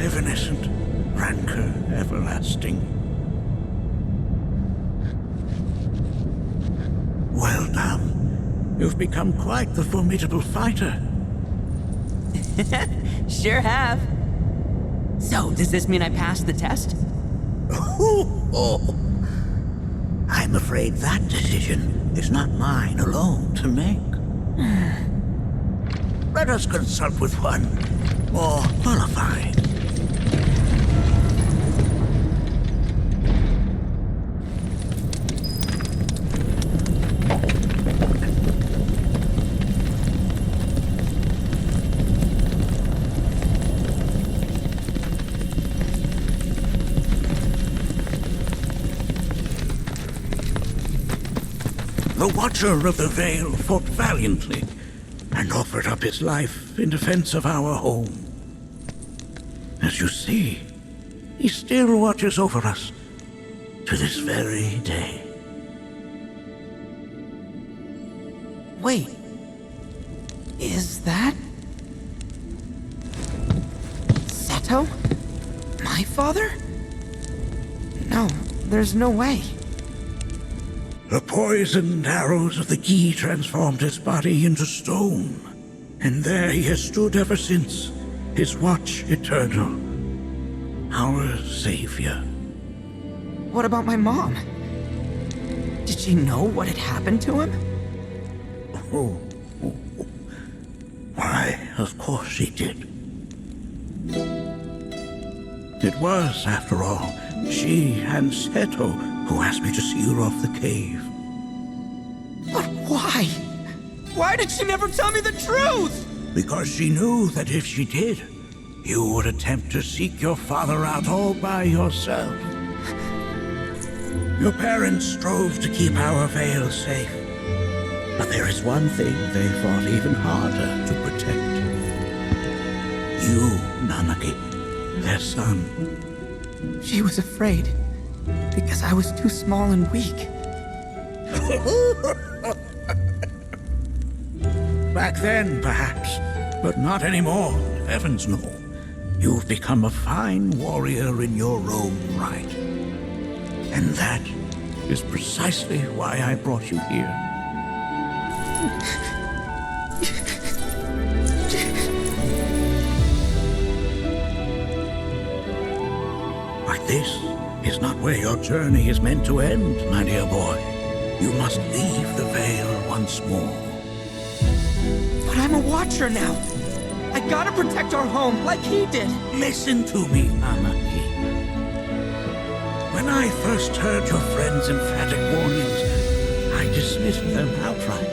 evanescent, rancor everlasting. Well done. You've become quite the formidable fighter. Sure have. So, does this mean I passed the test? I'm afraid that decision is not mine alone to make. Let us consult with one more qualified. The Watcher of the Veil fought valiantly and offered up his life in defense of our home. As you see, he still watches over us to this very day. Wait. Is that... Seto? My father? No, there's no way. The poisoned arrows of the Gi transformed his body into stone, and there he has stood ever since, his watch eternal, our savior. What about my mom? Did she know what had happened to him? Why, of course she did. It was, after all, she and Seto who asked me to seal off the cave. But why? Why did she never tell me the truth? Because she knew that if she did, you would attempt to seek your father out all by yourself. Your parents strove to keep our veil safe, but there is one thing they fought even harder to protect. You, Nanaki, their son. She was afraid, because I was too small and weak. Back then, perhaps, but not anymore, heavens no. You've become a fine warrior in your own right. And that is precisely why I brought you here. But this is not where your journey is meant to end, my dear boy. You must leave the Veil once more. But I'm a Watcher now. I gotta protect our home like he did. Listen to me, Anaki. When I first heard your friend's emphatic warnings, I dismissed them outright.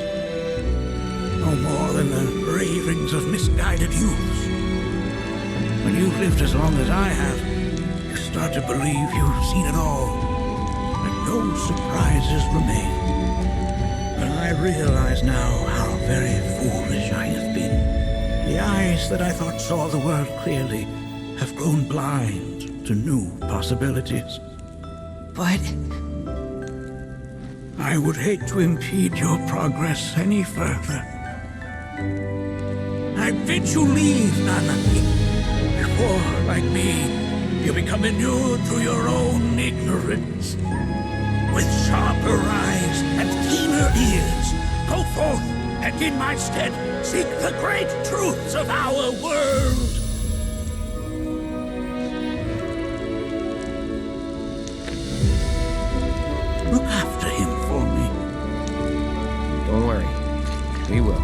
No more than the ravings of misguided youths. When you've lived as long as I have, you start to believe you've seen it all, and no surprises remain. But I realize now how very foolish I have been. The eyes that I thought saw the world clearly have grown blind to new possibilities. But... I would hate to impede your progress any further. I bid you leave, Nanaki, before, like me, you become inured to your own ignorance. With sharper eyes and keener ears, go forth and in my stead seek the great truths of our world. Look after him for me. Don't worry. We will.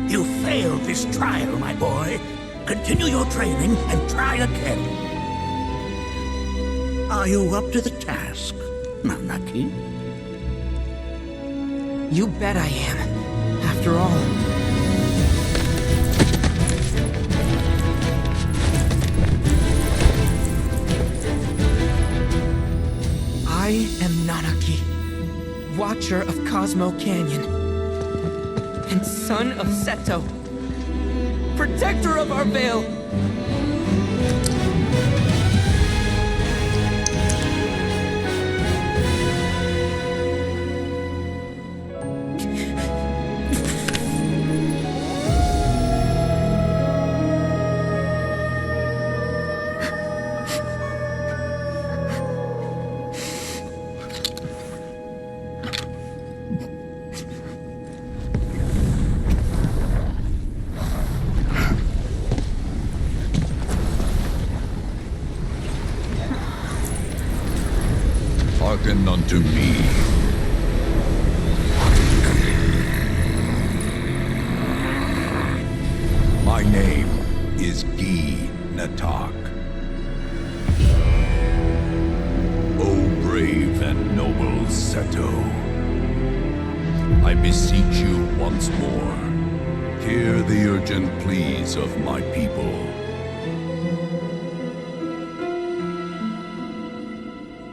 You failed this trial, my boy. Continue your training and try again. Are you up to the task, Nanaki? You bet I am. After all... I am Nanaki, Watcher of Cosmo Canyon, and son of Seto, protector of our veil. Hearken unto me. My name is Gi Natak. O brave and noble Seto, I beseech you once more, hear the urgent pleas of my people.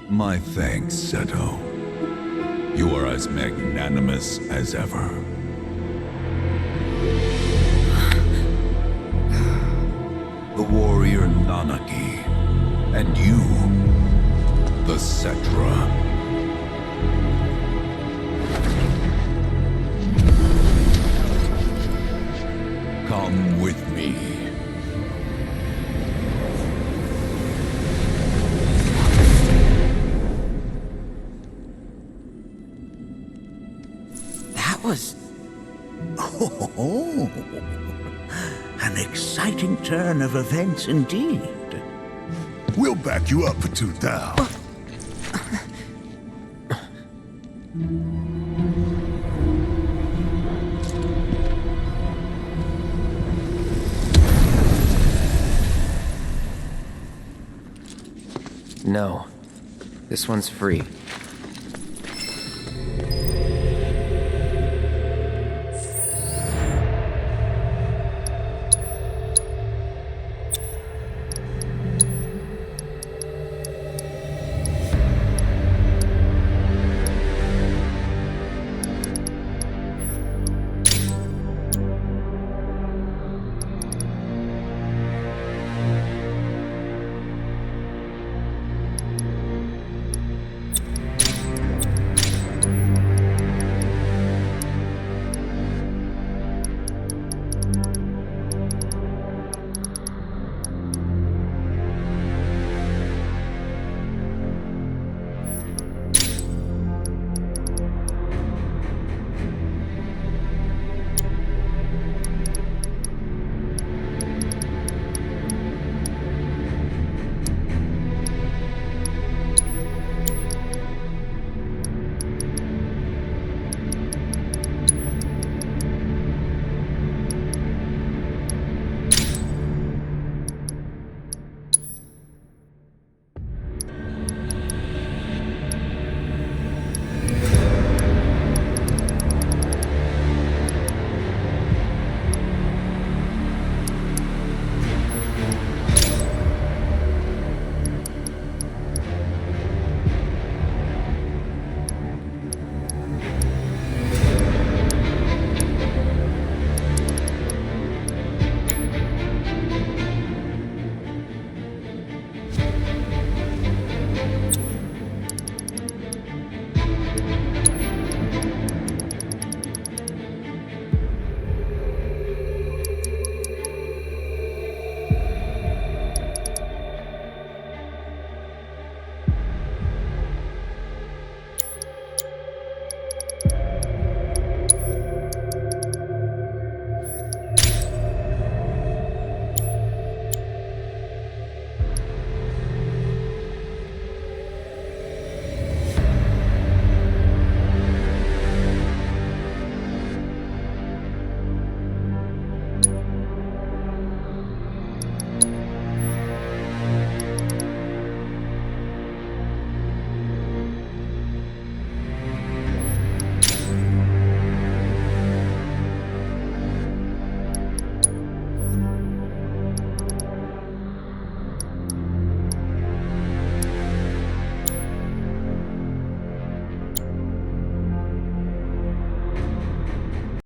My thanks, Seto. You are as magnanimous as ever. The warrior Nanaki, and you, the Cetra. Come with me. That was... Oh, an exciting turn of events indeed. We'll back you up for 2,000. No. This one's free.